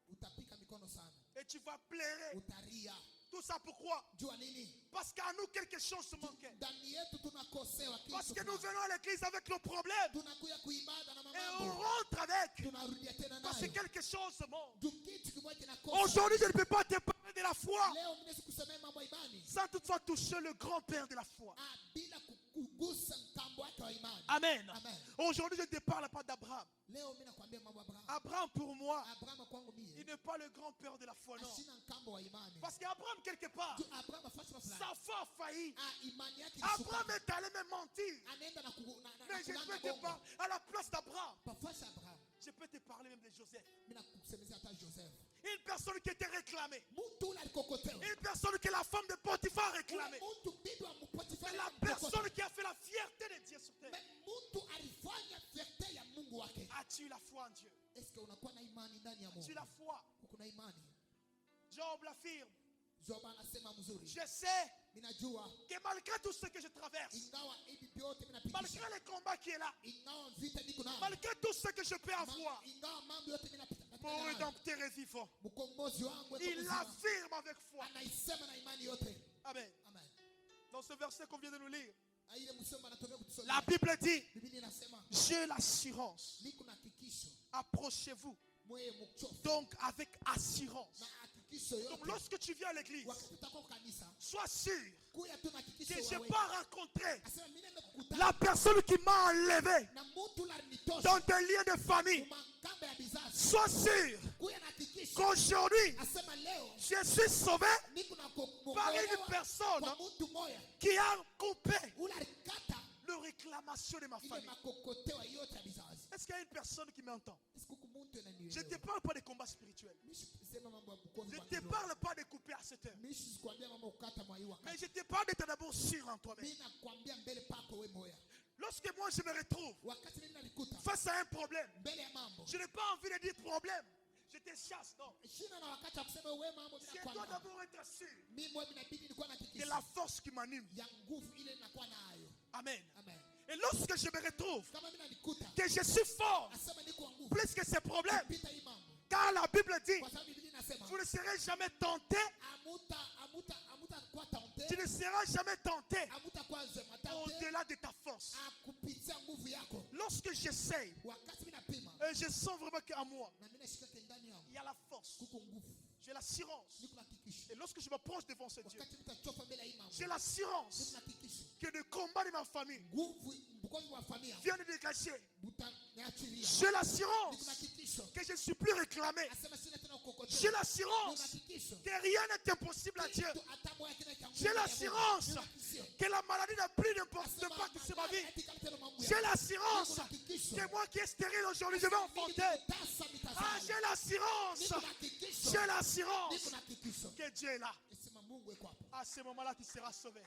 utapika mikono sana. Et tu vas pleurer. Utaria. Tout ça pourquoi? Jua nini? Parce qu'à nous quelque chose manquait. Ndani yetu tunakosewa kitu. Parce que nous fulani. venons à l'église avec nos problèmes. Tunakuya kuibada na Et on mambo. rentre avec. Tunarudia tena Parce que nayo. quelque chose manque. Juu kitu kimoja kinakosa. Aujourd'hui, je ne peux pas te parler de la foi Leo mimi sikusemea mambo ya imani. sans toutefois toucher le grand-père de la foi. Bila kugusa mtambo wake wa imani. Amen. Amen. Aujourd'hui, je ne te parle pas d'Abraham. Leo mimi nakwambia mambo ya Abraham. Abraham, pour moi, Abraham kwangu il mie. n'est pas le grand-père de la foi, non. Ashina mkambo wa imani. Parce qu'Abraham, quelque part, Juu Abraham afasi fulani. sa foi a failli. Imani yake Abraham est allé me mentir. anaenda na Mais je kulanga peux te bongo. parler à la place d'Abraham. Pafasi Abraham. Je peux te parler même de Joseph. Mimi nakusemezea hata Joseph. Une personne qui était réclamée. Mtu ule alikokotewa. Une personne que la femme de Potiphar réclamait. Mtu bibi wa Potifa. Mais la personne qui a fait la fierté de Dieu sur terre. Mtu alifanya fierté ya Mungu wake. As-tu la foi en Dieu? Est-ce que unakuwa na imani ndani ya As-tu Mungu? la foi? Uko na imani? Job l'affirme. Joba anasema mzuri. Je sais Ninajua que malgré tout ce que je traverse, ingawa hivi vyote vinapitisha, malgré les combats qui est là, ingawa vita niko nayo, malgré tout ce que je peux avoir, ingawa mambo yote vinapita katika mon nayo, rédempteur est vivant. mkombozi wangu yuko Il mzima. affirme avec foi. Anaisema na imani yote. Amen. Amen. Dans ce verset qu'on vient de nous lire, Ile msemo anatokea kutusomea. la Bible dit, Biblia inasema j'ai l'assurance. niko na hakikisho. Approchez-vous Moyo mchofu. donc avec assurance. Na hakikisho Donc yote. lorsque tu viens à l'église, Wakati utako kanisa, sois sûr kuya tu na que hakikisho je n'ai wewe. pas rencontré Asema mimi nenda kukutana la personne qui m'a enlevé na mtu la nitosha. dans des liens de famille. Umakamba ya bizazi. Sois sûr Kuya na hakikisho. qu'aujourd'hui, Asema leo je suis sauvé niko na par une kukombolewa personne kwa mtu moya. qui a coupé Ule alikata le réclamation de ma ile famille. makokotewa yote ya bizazi. Est-ce qu'il y a une personne qui m'entend? Siku mtu ananielewa. Je ne te parle pas des combats spirituels. Mishi sema mambo ya bukonzi Je kwa ne te kiroho. parle pas de couper à cette heure. Mishi sikwambia mambo kukata mwa hii Mais wakati. je te parle d'être d'abord sûr en toi-même. Mimi nakwambia mbele pako wewe moya. Lorsque moi je me retrouve Wakati mimi nalikuta face à un problème, mbele ya mambo. je n'ai pas envie de dire problème. Je te chasse, non. Shina na wakati wa kusema wewe mambo Je bila dois kwamba. d'abord être sûr Mimi mwe inabidi nilikuwa na de hakikisho la force qui m'anime. ya nguvu ile ninakuwa nayo. Amen. Amen. Et lorsque je me retrouve Kama mimi nalikuta que je suis fort asema niko wa nguvu. plus que ces problèmes, Pita hii mambo. car la Bible dit, Kwa sababu Biblia inasema vous ne serez jamais tenté, amuta kwa taonte. tu ne seras jamais tenté Amuta kwanza matante. au-delà de ta force. Akupitia nguvu yako. Lorsque j'essaye, Wakati mimi napima et je sens vraiment qu'à moi, na mimi nashika ndani yangu il y a la force, kuko nguvu. j'ai l'assurance. Niko na hakikisho. Et lorsque je m'approche devant ce Dieu, Wakati mtachofa mbele ya hii mambo. j'ai l'assurance Niko na hakikisho. que le combat de ma famille Nguvu mbukonzi wa familia. vient de dégager. Butaniachilia. J'ai Niko na l'assurance hakikisho. que je ne suis plus réclamé. Asema sina tena kukokotea. J'ai Niko na l'assurance hakikisho. que rien n'est impossible à Dieu. Kitu hata moja kina cha nguvu J'ai ya l'assurance Mungu. Niko na hakikisho. que la maladie n'a plus d'importance Asema sur ma vie. eti kama tena mambo ya. J'ai l'assurance Niko na hakikisho. que moi qui est stérile aujourd'hui, je vais enfanter. Tasa mitazamo. Ah, j'ai l'assurance. Niko na hakikisho. J'ai l'assurance Niko na hakikisho. que Dieu est là. Sema Mungu yuko hapo. À ce moment-là, tu seras sauvé.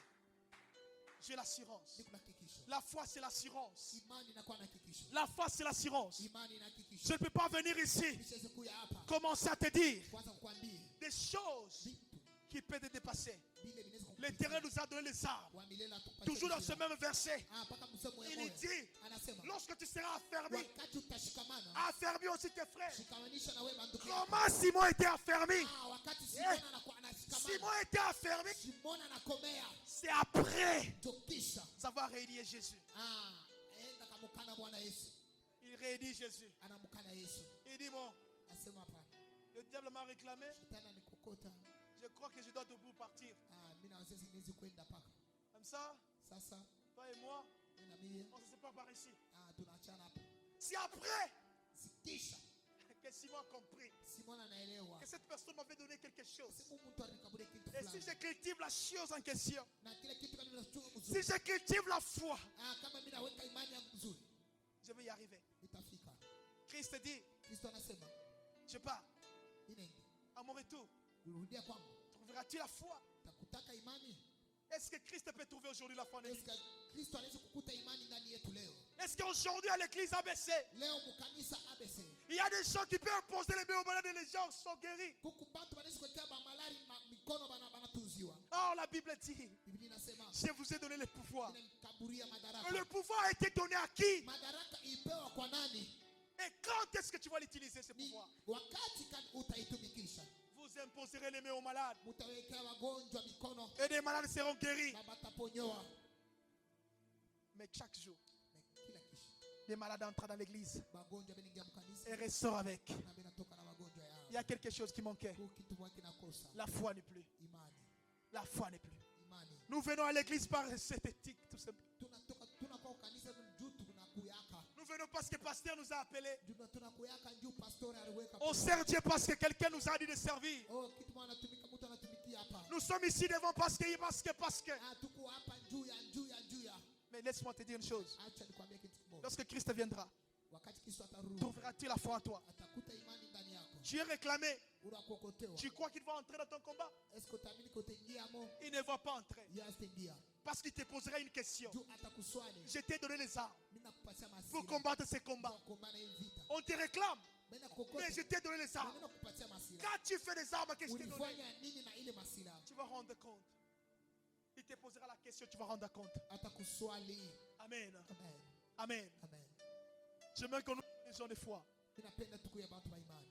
J'ai l'assurance. Niko na hakikisho. La foi, c'est l'assurance. Imani inakuwa na hakikisho. La foi, c'est l'assurance. Imani ina hakikisho. Je ne peux pas venir ici, Nisiweze kuja hapa. commencer à te dire Kwanza kukwambie des choses vitu qui peuvent te dépasser. vile vinaweza kukupitia. L'Éternel nous a donné les armes. Wa milele atupatie Toujours dans ce uzima. même verset, Mpaka msemo il moja. dit, Anasema lorsque tu seras affermi, wakati utashikamana affermi aussi tes frères. shikamanisha na wewe mandugu yako. Comment Simon était affermi? Wakati Simona anakuwa anashikamana. Simon était affermi. Simona anakomea. C'est après Tokisha. avoir réuni Jésus. Enda kamukana Bwana Yesu. Il réunit Jésus. Anamkana Yesu. Il dit, bon, Asema hapana. le diable m'a réclamé. Shetani anikokota. Je crois que je dois debout partir. Mimi na sisi niwezi kwenda paka. Comme ça, Sasa toi et moi, mimi na mimi on ne se sépare par ici. tunaachana hapa. C'est après Sitisha. que Simon a compris Simona anaelewa. que cette personne m'avait donné quelque chose. Mungu mtu alikaburi kitu Et si fulani. je cultive la chose en question, Na kile kitu kama ninachunga si mzuri. je cultive la foi, Kama mimi naweka imani yangu mzuri, je vais y arriver. nitafika. Christ dit, Kristo anasema, je pars. ninaenda. À mon retour, Urudia kwangu. trouveras-tu la foi? Takutaka imani? Est-ce que Christ peut trouver aujourd'hui la foi en Est-ce l'église? que Kristo anaweza kukuta imani ndani yetu leo? Est-ce qu'aujourd'hui à l'église ABC, Leo mkanisa ABC. il y a des gens qui peuvent imposer les mains aux malades et les gens sont guéris? Kuku bantu banaweza kuwekea malari mikono banatuziwa. Or la Bible dit, Biblia inasema, je vous ai donné le pouvoir. ninamkaburia Et madaraka. le pouvoir a été donné à qui? Madaraka ipewa kwa nani? Et quand est-ce que tu vas l'utiliser ce Ni pouvoir? wakati utaitumikisha. Vous imposerez les mains aux malades. Mutawekea wagonjwa mikono Et des malades seront guéris. na bataponyoa. Mais chaque jour, Kila kisha les malades entrent dans l'église wagonjwa binaingia mkanisa et ressortent avec. na binatoka na wagonjwa yao. Il y a quelque chose qui manquait. Kitu moja kinakosa. La foi n'est plus. Imani. La foi n'est plus. Imani. Nous venons à l'église par cette éthique, tout simplement. Tunakuwa kanisa juu tunakuyaka. Nous venons parce que le pasteur nous a appelés. Tunakuyaka juu pastor aliweka. On sert Dieu parce que quelqu'un nous a dit de servir. Kitu mwana anatumika mtu anatumikia hapa. Nous sommes ici devant parce que. Tuko hapa juu ya. Mais laisse-moi te dire une chose. Acha nikwambie kitu kimoja. Lorsque Christ viendra, Wakati Kristo atarudi, trouveras-tu la foi en toi? atakuta imani ndani yako. Tu es réclamé. Unakokotewa. Tu crois qu'il va entrer dans ton combat? Est-ce que utaamini utaingia mo? Il ne va pas entrer. Yastaingia. Parce qu'il te posera une question. Juu atakuswali. Je t'ai donné les armes Mimi nakupatia masira. pour combattre ces combats. Kukombana hii vita. On te réclame, Mimi nakukokota. mais je t'ai donné les armes. Mimi nakupatia masira. Quand tu fais des armes, qu'est-ce que tu donnes? Ulifanya nini na ile masira? vas rendre compte. Il te posera la question, tu vas rendre compte. atakuswali. Amen. Amen. Amen. Amen. J'aimerais qu'on nous des gens de foi. Ninapenda tukuye bantu ba imani.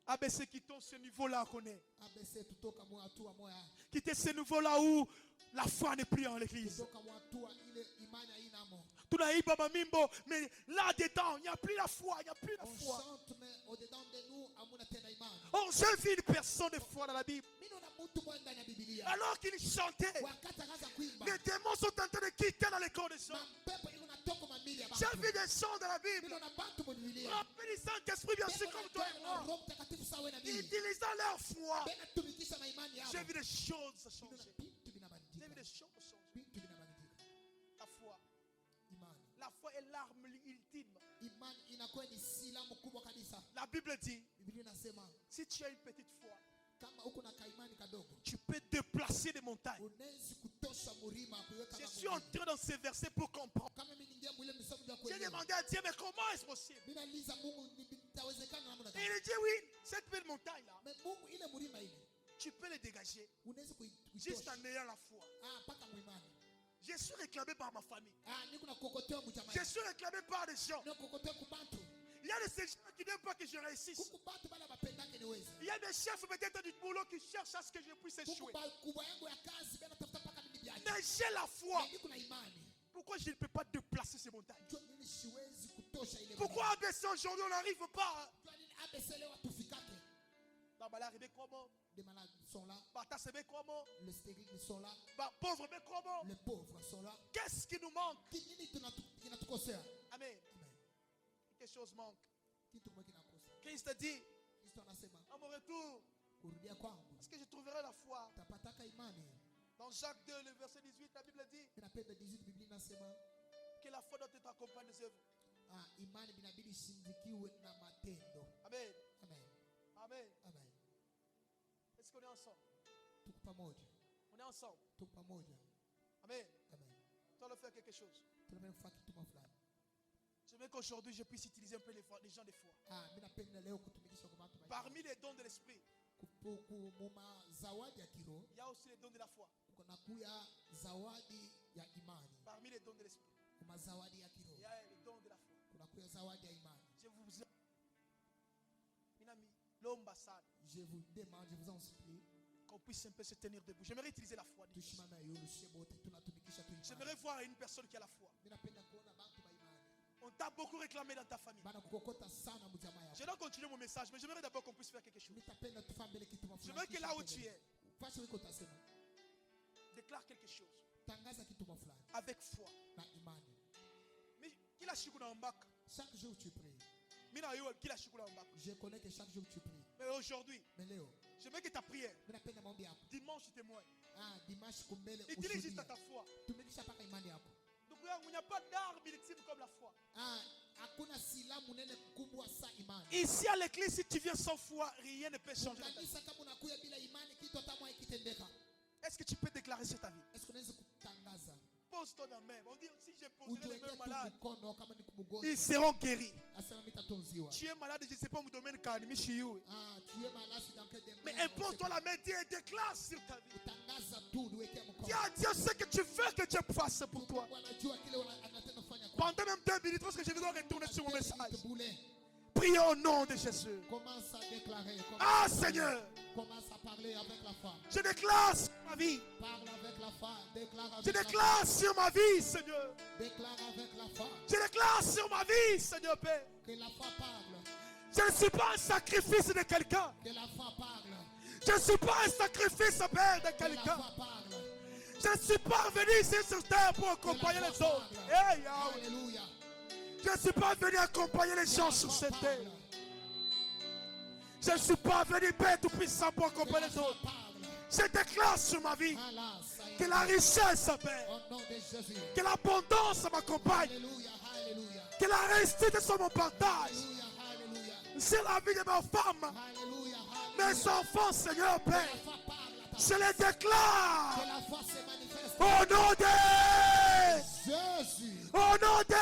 ABC, quittons ce niveau-là qu'on est. ABC tutoka mwa hatua moya. Quittez ce niveau-là où la foi n'est plus en l'église. Tutoka mwa hatua ile imani haina mo. Tunaïba mamimbo, mais là-dedans, il n'y a plus la foi, il n'y a plus la On foi. chante mais au-dedans de nous amuna tena imani. Oh, j'ai vu une personne de foi dans la Bible. Mimi na mtu mmoja ndani ya Biblia. Alors qu'il chantait, Wakati akaanza kuimba. les démons sont en train de quitter dans les corps des gens. Mapepo iko natoka mamili ya J'ai bantu. vu des chants dans la Mimi Bible. na bantu mu Biblia. Remplis du Saint-Esprit, bien sûr, comme toi et moi. Roho Mtakatifu sawa na mimi. Utilisant leur foi. Bena tumikisha na imani yao. J'ai vu des choses Mimi changer. na vitu J'ai vinabadilika. vu des choses changer. Vitu vinabadilika. La foi. Imani. La foi est l'arme ultime. Imani inakuwa ni silaha mkubwa kabisa. La Bible dit, Biblia inasema si tu as une petite foi, kama uko na kaimani kadogo, tu peux déplacer des montagnes. unaweza kutosha mlima kuweka Je suis entré dans ces versets pour comprendre. kama mimi ningia mwile msomo ya J'ai kuelewa. demandé à Dieu, mais comment est-ce possible? Mimi nauliza Mungu nitawezekana namna Et gani? il dit, oui, cette belle montagne-là, Mais Mungu ile mlima ile tu peux les dégager unaweza juste kuitosha. en ayant la foi. Paka mwimani. Je suis réclamé par ma famille. Niko na kokotea mjamaa. Je suis réclamé par des gens. Niko kokotea kubantu. Il y a de ces gens qui n'aiment pas que je réussisse. Kuku bantu bala bapendake niweze. Il y a des chefs peut-être du boulot qui cherchent à ce que je puisse Kuku échouer. ba kubwa yangu ya kazi bana tafuta paka mimi biaje. Mais j'ai la foi. Niko na imani. Pourquoi je ne peux pas déplacer ces montagnes? Jua nini siwezi kutosha ile. Pourquoi ABC aujourd'hui on n'arrive pas? Jua nini ABC leo tufikake. Bambala arrivé comment? Les malades sont là, Bata sebe comment? les stériles sont là, Bah, pauvre mais comment? les pauvres sont là. Qu'est-ce qui nous manque? Nini kinatukosea? Amen. Amen. Quelque chose manque. Kitu kimoja kinakosa. Christ dit, Kristo anasema à mon retour, kurudia kwangu est-ce que je trouverai la foi? tapataka imani. Dans Jacques 2, le verset 18, la Bible dit Ninapenda 18 Biblia inasema que la foi doit être accompagnée des œuvres. imani binabidi sindikiwe na matendo. Amen. Amen. Amen. Amen. Est-ce qu'on est ensemble? Tuko pamoja. On est ensemble. Tuko pamoja. Amen. Amen. Tu dois faire quelque chose. Tunapenda kufanya kitu fulani. J'aimerais qu'aujourd'hui je puisse utiliser un peu les gens de foi. Mimi napenda leo kutumikisha kwa watu. Parmi les dons de l'esprit, Muma zawadi ya kiroho il y a aussi les dons de la foi. kuna kuya zawadi ya imani. Parmi les dons de l'esprit, Kuma zawadi ya il kiroho y a les dons de la foi. kuna kuya zawadi ya imani. Je vous Minami, l'ambassade, Je vous demande, je vous en supplie, qu'on puisse un peu se tenir debout. J'aimerais utiliser la foi. tushimame yulu shebote tunatumikisha tu imani. J'aimerais voir une personne qui a la foi. Mimi napenda kuona bantu ba imani. On t'a beaucoup réclamé dans ta famille. Bana kukokota sana mjamaa yako. Je dois continuer mon message, mais j'aimerais d'abord qu'on puisse faire quelque chose. Nitapenda tufanye mbele kitu fulani. J'aimerais que là où tu es, Fasi wiko utasema. déclare quelque chose Tangaza kitu fulani avec foi. na imani. Mais qui l'a chikouna en bac? Chaque jour tu pries. Mina yo qui l'a chikouna en bac? Je connais que chaque jour tu pries. Mais aujourd'hui, Mais leo, j'aimerais que ta prière, mimi napenda maombi yako. dimanche témoigne. Dimanche kumbele Utilise juste ushuhudia. ta foi. Tumikisha paka imani yako. Donc il n'y a pas d'arme ultime comme la foi. Hakuna silaha munene kubwa sa imani. Ici à l'église, si tu viens sans foi, rien ne peut changer. Kanisa kama unakuya bila imani kitu hata mwa ikitendeka. Est-ce que tu peux déclarer sur ta vie? Est-ce que unaweza kutangaza? Pose-toi dans même. On dit si j'ai posé les Ujiwekee mains tu malades, mkono kama ni ils kumgonjwa. seront guéris. Asema mitatunziwa. Tu es malade, je ne sais pas mon domaine car tu Tu es malade dans quel domaine? mais impose-toi la main, Dieu déclare sur ta vie. Tangaza tu niwekee mkono. Dis à Dieu ce que tu veux que Dieu fasse pour toi. Wanajua kile anataka kufanya kwa. Pendant même 2 minutes, parce que je vais retourner sur mon message. Boulet. Priez au nom de Jésus. Commence à déclarer. Ah Seigneur, Commence à parler avec la femme. je déclare sur ma vie. Parle avec la femme. Déclare avec Je la déclare sur ma vie, Seigneur. femme. Déclare avec la femme. Je déclare sur ma vie, Seigneur Père. Que la femme parle. Je ne suis pas un sacrifice de quelqu'un. Que la femme parle. Je ne suis pas un sacrifice, Père, de Que la quelqu'un. femme parle. Je ne suis pas venu ici sur terre pour accompagner les autres. Hey, Yahweh. Alléluia. Je ne suis pas venu accompagner les gens sur cette terre. Je ne suis pas venu, Père Tout-Puissant, pour accompagner les autres. Je déclare sur ma vie que la richesse, Père, Au nom de Jésus. que l'abondance m'accompagne, Alléluia. Alléluia. que la réussite soit mon partage. Alléluia. Alléluia. C'est la vie de ma femme, Alléluia. mes enfants, Seigneur Que la Père. femme parle à ta Je les déclare Que la foi se manifeste. au nom de Jésus. Au nom de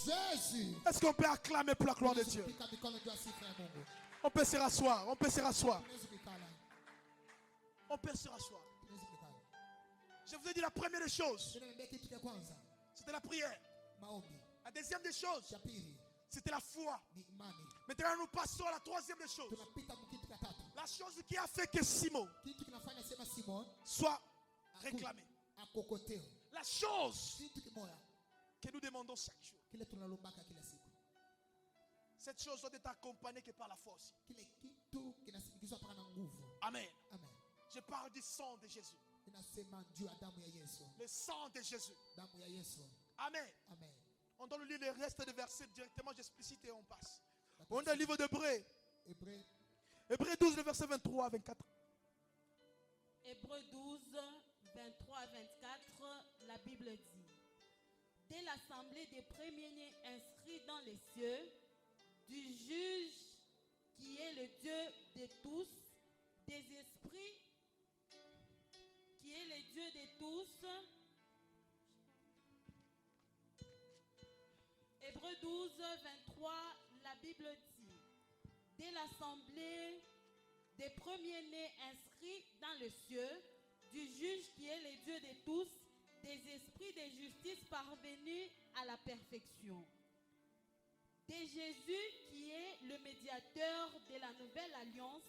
Jésus. Est-ce qu'on peut acclamer pour la gloire de Dieu? Pika mikono juu asifu ya Mungu. On peut se rasseoir, on peut se rasseoir. Unaweza kuikala. On peut se rasseoir. Tunaweza kukaa. Je vous ai dit la première des choses, Niambia kitu cha kwanza, c'était la prière. maombi. La deuxième des choses, Cha pili c'était la foi. ni imani. Maintenant, nous passons à la troisième des choses. Tunapita kitu cha tatu. La chose qui a fait que Simon Kitu kinafanya sema Simon soit réclamé. akokoteo. La chose Kitu kimoja que nous demandons chaque jour. kile tunalombaka kila siku. Cette chose doit être accompagnée que par la force. Kile kitu kinasindikizwa paka na nguvu. Amen. Amen. Je parle du sang de Jésus. Inasema juu ya damu ya Yesu. Le sang de Jésus. Damu ya Yesu. Amen. Amen. On doit lire le reste des versets directement, j'explicite et on passe. On a le livre d'Hébreux. Hébreux Hébreux 12, le verset 23 à 24. Hébreux 12, 23 à 24, la Bible dit: dès l'assemblée des premiers-nés inscrits dans les cieux, du juge qui est le Dieu de tous, des esprits qui est le Dieu de tous. Hébreux 12, 23, la Bible dit: dès l'assemblée des premiers-nés inscrits dans le cieux, du juge qui est le Dieu de tous, des esprits de justice parvenus à la perfection, de Jésus qui est le médiateur de la nouvelle alliance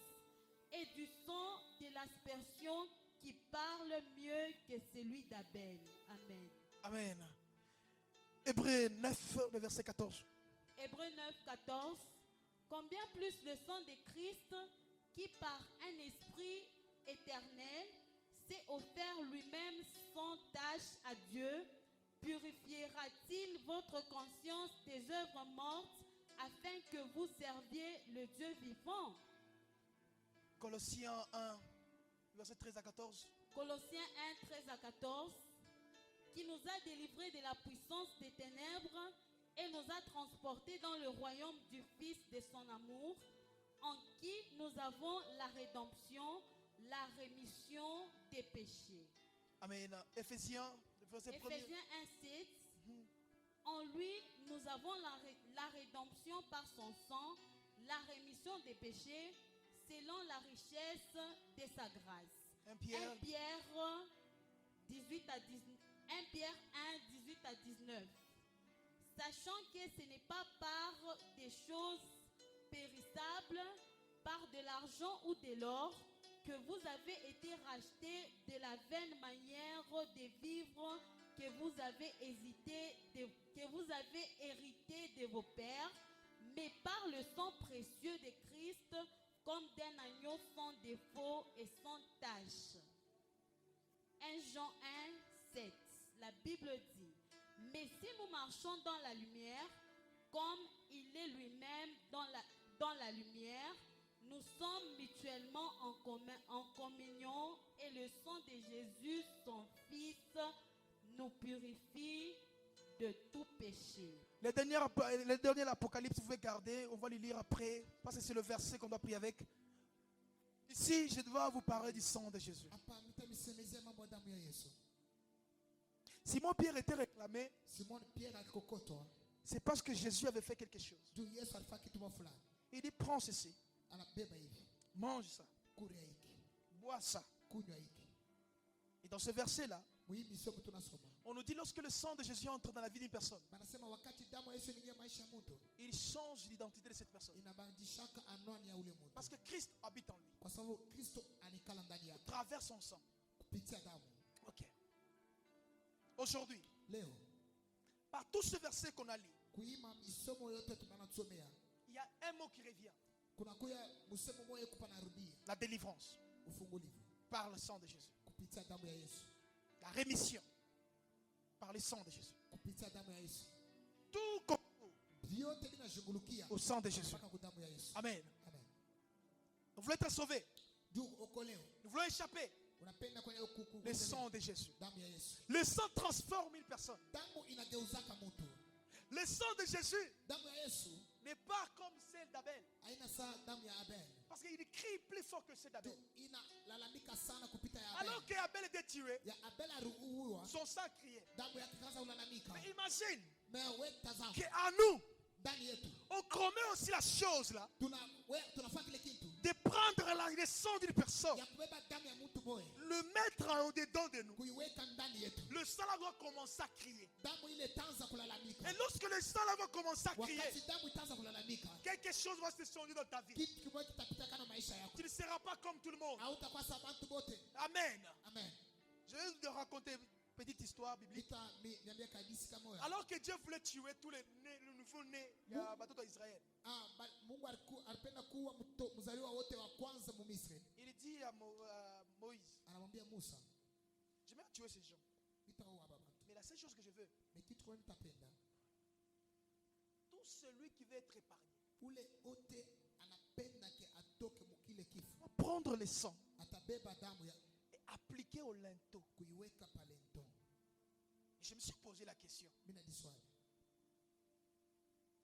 et du sang de l'aspersion qui parle mieux que celui d'Abel. Amen. Amen. Hébreux 9, le verset 14. Hébreux 9, 14. Combien plus le sang de Christ, qui par un esprit éternel s'est offert lui-même sans tâche à Dieu, purifiera-t-il votre conscience des œuvres mortes afin que vous serviez le Dieu vivant? Colossiens 1, verset 13 à 14. Colossiens 1, 13 à 14. Qui nous a délivrés de la puissance des ténèbres et nous a transportés dans le royaume du Fils de son amour, en qui nous avons la rédemption, la rémission des péchés. Amen. Éphésiens, verset 1. Éphésiens 1, 7. En lui, nous avons la rédemption par son sang, la rémission des péchés, selon la richesse de sa grâce. 1 Pierre. 1 Pierre 18 à 19. 1 Pierre 1, 18 à 19. Sachant que ce n'est pas par des choses périssables, par de l'argent ou de l'or, que vous avez été rachetés de la vaine manière de vivre que vous avez hérité de vos pères, mais par le sang précieux de Christ, comme d'un agneau sans défaut et sans tache. 1 Jean 1, 7. La Bible dit: mais si nous marchons dans la lumière, comme il est lui-même dans la lumière, nous sommes mutuellement en communion, et le sang de Jésus, son Fils, nous purifie de tout péché. Le dernier Apocalypse, vous pouvez garder, on va le lire après, parce que c'est le verset qu'on doit prier avec. Ici, je dois vous parler du sang de Jésus. hapa nitamisemezea mambo ya damu ya Yesu. Simon Pierre était réclamé, Simon Pierre alikokotwa c'est parce que Jésus avait fait quelque chose. juu Yesu alifanya kitu fulani. Il dit, prends ceci, Anabeba hivi, mange ça, kuria hiki, bois ça. kunywa hiki. Et dans ce verset-là, Muhimu misomo tunasoma. on nous dit lorsque le sang de Jésus entre dans la vie d'une personne, Banasema wakati damu ya Yesu inaingia maisha ya mtu, il change l'identité de cette personne. inabadilishaka anwani ya ule mtu. Parce que Christ habite en lui, Kwa sababu Kristo alikala ndani à yake travers son sang. kupitia damu. Ok. Aujourd'hui, Leo par tout ce verset qu'on a lu, kuima misomo yote tunatusomea, il y a un mot qui revient, kuna kuya msemo moyo kupanarudia, la délivrance, ufungulivu par le sang de Jésus. kupitia damu ya Yesu, La rémission, par le sang de Jésus. kupitia damu ya Yesu. Tout concourt Vyote vinashughulikia au sang de Jésus. mpaka kwa damu ya Yesu. Amen. Amen. Nous voulons être sauvés. Juu okoleo, Nous voulons échapper. unapenda kwenye Le sang de Jésus. damu ya Yesu. Le sang transforme une personne. Damu inageuzaka mtu. Le sang de Jésus Damu ya Yesu n'est pas comme celle d'Abel. haina saa damu ya Abel. Parce qu'il crie plus fort que celle d'Abel. Juu inalalamika sana kupita ya Abel. Alors qu'Abel était tué, Ya Abel aliuawa, son sang criait. damu yake kaanza kulalamika. Mais imagine Mais wewe tazama, qu'à nous, ndani yetu on commet aussi la chose là. tunafanya kile kitu de prendre le sang d'une personne, ya kubeba damu ya mtu moja le mettre au-dedans de nous. kuiweka ndani yetu, Le sang là va commencer à crier. damu ile itaanza kulalamika. Et lorsque le sang là va commencer à crier, Wakati damu itaanza kulalamika, quelque chose va se changer dans ta vie. kitu kimoja kitapita kana maisha yako, Tu ne seras pas comme tout le monde. hautakuwa sawa bantu bote. Amen. Amen. Je vais te raconter une petite histoire biblique. Niambia kadisi kama wewe. Alors que Dieu voulait tuer tous les nouveaux-nés de Israël, Mungu alipenda kuua mzaliwa wote wa kwanza mu Misri. il dit à Moïse, Anamwambia Musa, je vais tuer ces gens. nitaua baba. Mais la seule chose que je veux, Mais kitu kwa nitapenda, tout celui qui veut être épargné, ule ote anapenda ke atoke mukile kifo, va prendre le sang atabeba damu ya et appliquer au linteau. kuiweka pale ndo. Et je me suis posé la question, Mimi najiswali,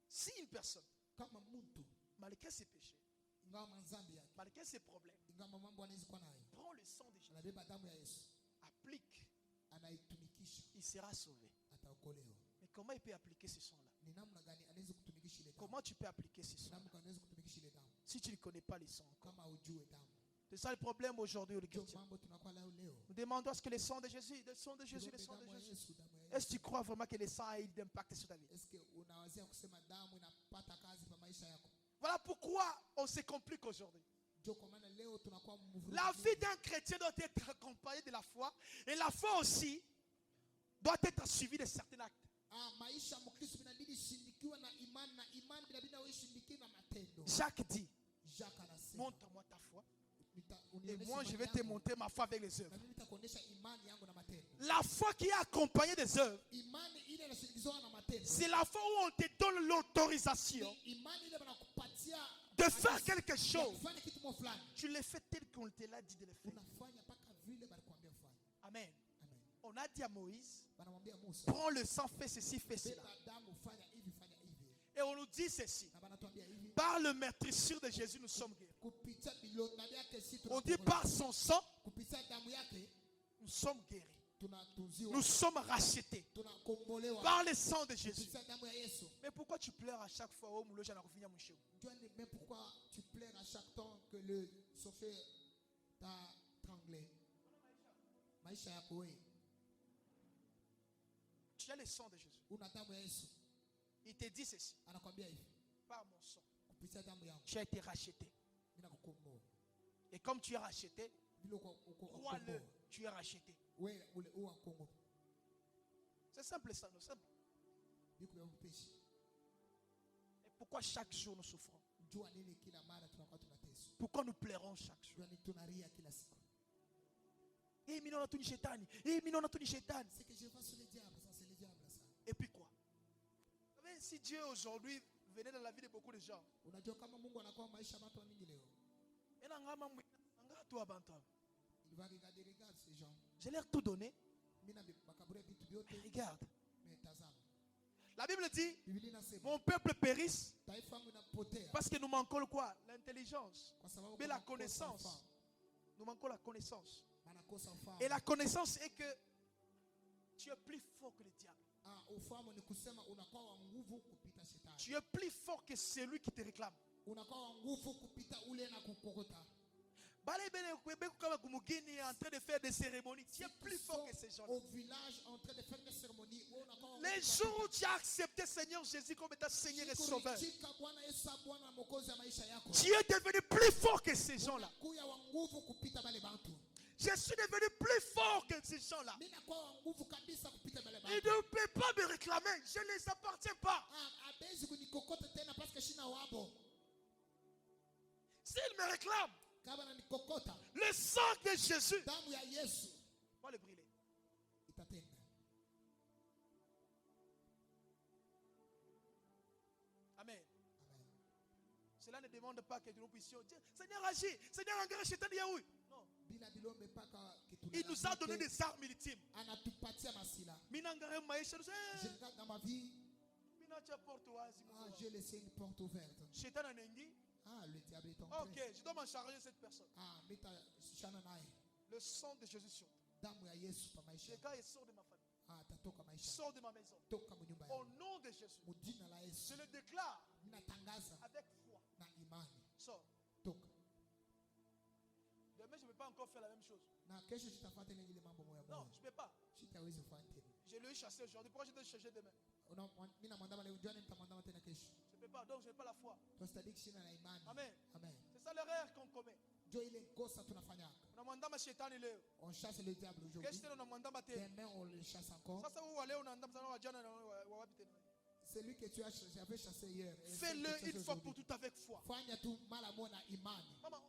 si une personne, kama mtu malgré ses péchés, ingawa manzambi yake, malgré ses problèmes, ingawa mambo anaweza kuwa nayo, prend le sang de Jésus, anabeba damu ya Yesu, applique, anaitumikisha, il sera sauvé. ataokolewa. Mais comment il peut appliquer ce sang-là? Ni namna gani anaweza kutumikisha ile damu? Comment tu peux appliquer ce sang Namna gani anaweza kutumikisha ile damu si tu ne connais pas le sang encore? kama ujue damu? C'est ça le problème aujourd'hui, les Ndio chrétiens. mambo tunakuwa nayo leo. Nous demandons à ce que le sang de Jésus, le sang de Jésus, le sang de Jésus. Est-ce que tu crois vraiment que le sang a eu d'impact sur ta vie? Est-ce que unawazia kusema damu inapata kazi kwa maisha yako? Voilà pourquoi on se complique aujourd'hui. Ndio kwa maana leo tunakuwa mvurugo. La vie d'un chrétien doit être accompagnée de la foi. Et la foi aussi doit être suivie de certains actes. Maisha ya Mkristo inabidi shindikiwa na imani, na imani inabidi na ushindikiwe na matendo. Jacques dit, Jacques anasema, montre-moi ta foi. Et moi, je vais te montrer montrer ma foi avec les œuvres. na mimi nitakuonesha imani yangu na matendo. La foi qui est accompagnée des œuvres, Imani ile inashindikizwa na matendo. c'est la foi où on te donne l'autorisation Imani ile banakupatia de faire quelque chose. kufanya kitu mo fulani. Tu le fais tel qu'on te l'a dit de le faire. Unafanya paka vile balikwambia ufanye. Amen. Amen. On a dit à Moïse, Banamwambia Musa, prends le sang, fais ceci, fais cela. beba damu, fanya hivi, fanya hivi. Et on nous dit ceci. Na banatuambia hivi, Par le meurtrissure de Jésus, nous sommes guéris. kupitia bilonda yake sisi On dit par son sang, kupitia damu yake nous sommes guéris. tunatunziwa, Nous sommes rachetés tunakombolewa par le sang de Jésus. kupitia damu ya Yesu. Mais pourquoi tu pleures à chaque fois? Oh, Moulo, j'en ai refini à mon chien. Mais pourquoi tu pleures à chaque temps que le sorcier t'a tranglé? Maisha yako wewe Tu as le sang de Jésus. una damu ya Yesu. Il te dit ceci. Anakwambia hivi, Par mon sang, kupitia damu yangu tu as été racheté. mimi nakukomboa. Et comme tu es racheté, Vile uko crois-le, tu es racheté. wewe ule uwa Kongo. C'est simple ça, c'est simple. Biko ya upeshi. Et pourquoi chaque jour nous souffrons? Jua nini kila mara tunakuwa tunateswa? Pourquoi nous pleurons chaque jour? Jua nini tunalia kila siku? Eh, mais non, on a tout ni chétani. Eh, mais non, on a tout ni chétani. C'est que je vois sur le diable, ça c'est le diable ça. Et puis quoi? Vous savez, si Dieu aujourd'hui venait dans la vie de beaucoup de gens, Unajua kama Mungu anakuwa maisha ya watu mingi leo. il Il va regarder ces gens. je leur ai tout donné. Mina bakabure vitu vyote. Regarde. Mais tazama. La Bible dit, Biblia inasema mon peuple périsse taifa yangu inapotea parce que nous manquons le quoi? L'intelligence. kwa sababu Mais la wanakosa connaissance. ufahamu. Nous manquons la connaissance. Wanakosa ufahamu. Et la connaissance est que tu es plus fort que le diable. Ufahamu ni kusema unakuwa wa nguvu kupita shetani. Tu es plus fort que celui qui te réclame. Unakuwa wa nguvu kupita ule na kukokota. En train de faire des cérémonies. Tu es plus fort que ces gens-là. Au village en train de faire des cérémonies. Les jours où tu as accepté Seigneur Jésus comme étant Seigneur et Sauveur, tu es devenu plus fort que ces gens-là. Je suis devenu plus fort que ces gens-là. Ils ne peuvent pas me réclamer. Je ne les appartiens pas. S'ils me réclament, le sang de Jésus va le brûler. Amen. Cela ne demande pas que nous puissions dire Seigneur agis, Seigneur engage Satan Yahoui. Non. Il nous a donné des armes ultimes. Dans ma vie, j'ai laissé une porte ouverte. Le diable est entré. Ok, je dois m'en charger cette personne. Le sang de Jésus sur toi. Le gars il sort de ma famille. Sort de ma maison. Au nom de Jésus. Je le déclare avec foi. Sors. pas encore faire la même chose. Na kesho sitafanya tena ile mambo moja Non, moja. je ne peux pas. Sitaweza kufanya tena. Je l'ai chassé aujourd'hui. Pourquoi je dois le chercher demain? Mimi namwandama leo, John nitamwandama tena kesho. Je ne peux pas. Donc, je n'ai pas la foi. Tusadiki sina na imani. Amen. Amen. C'est ça l'erreur qu'on commet. Jo ile kosa tunafanyaka. Unamwandama shetani leo. On chasse le diable Kesho aujourd'hui. tena unamwandama tena. Demain on le chasse encore. Sasa wewe leo unaandama sana wajana na wapi tena? Celui que tu avais chassé hier. et celui Fais-le que tu chasses une fois pour aujourd'hui. tout avec foi. Fanya tu mara moja na imani. Maman,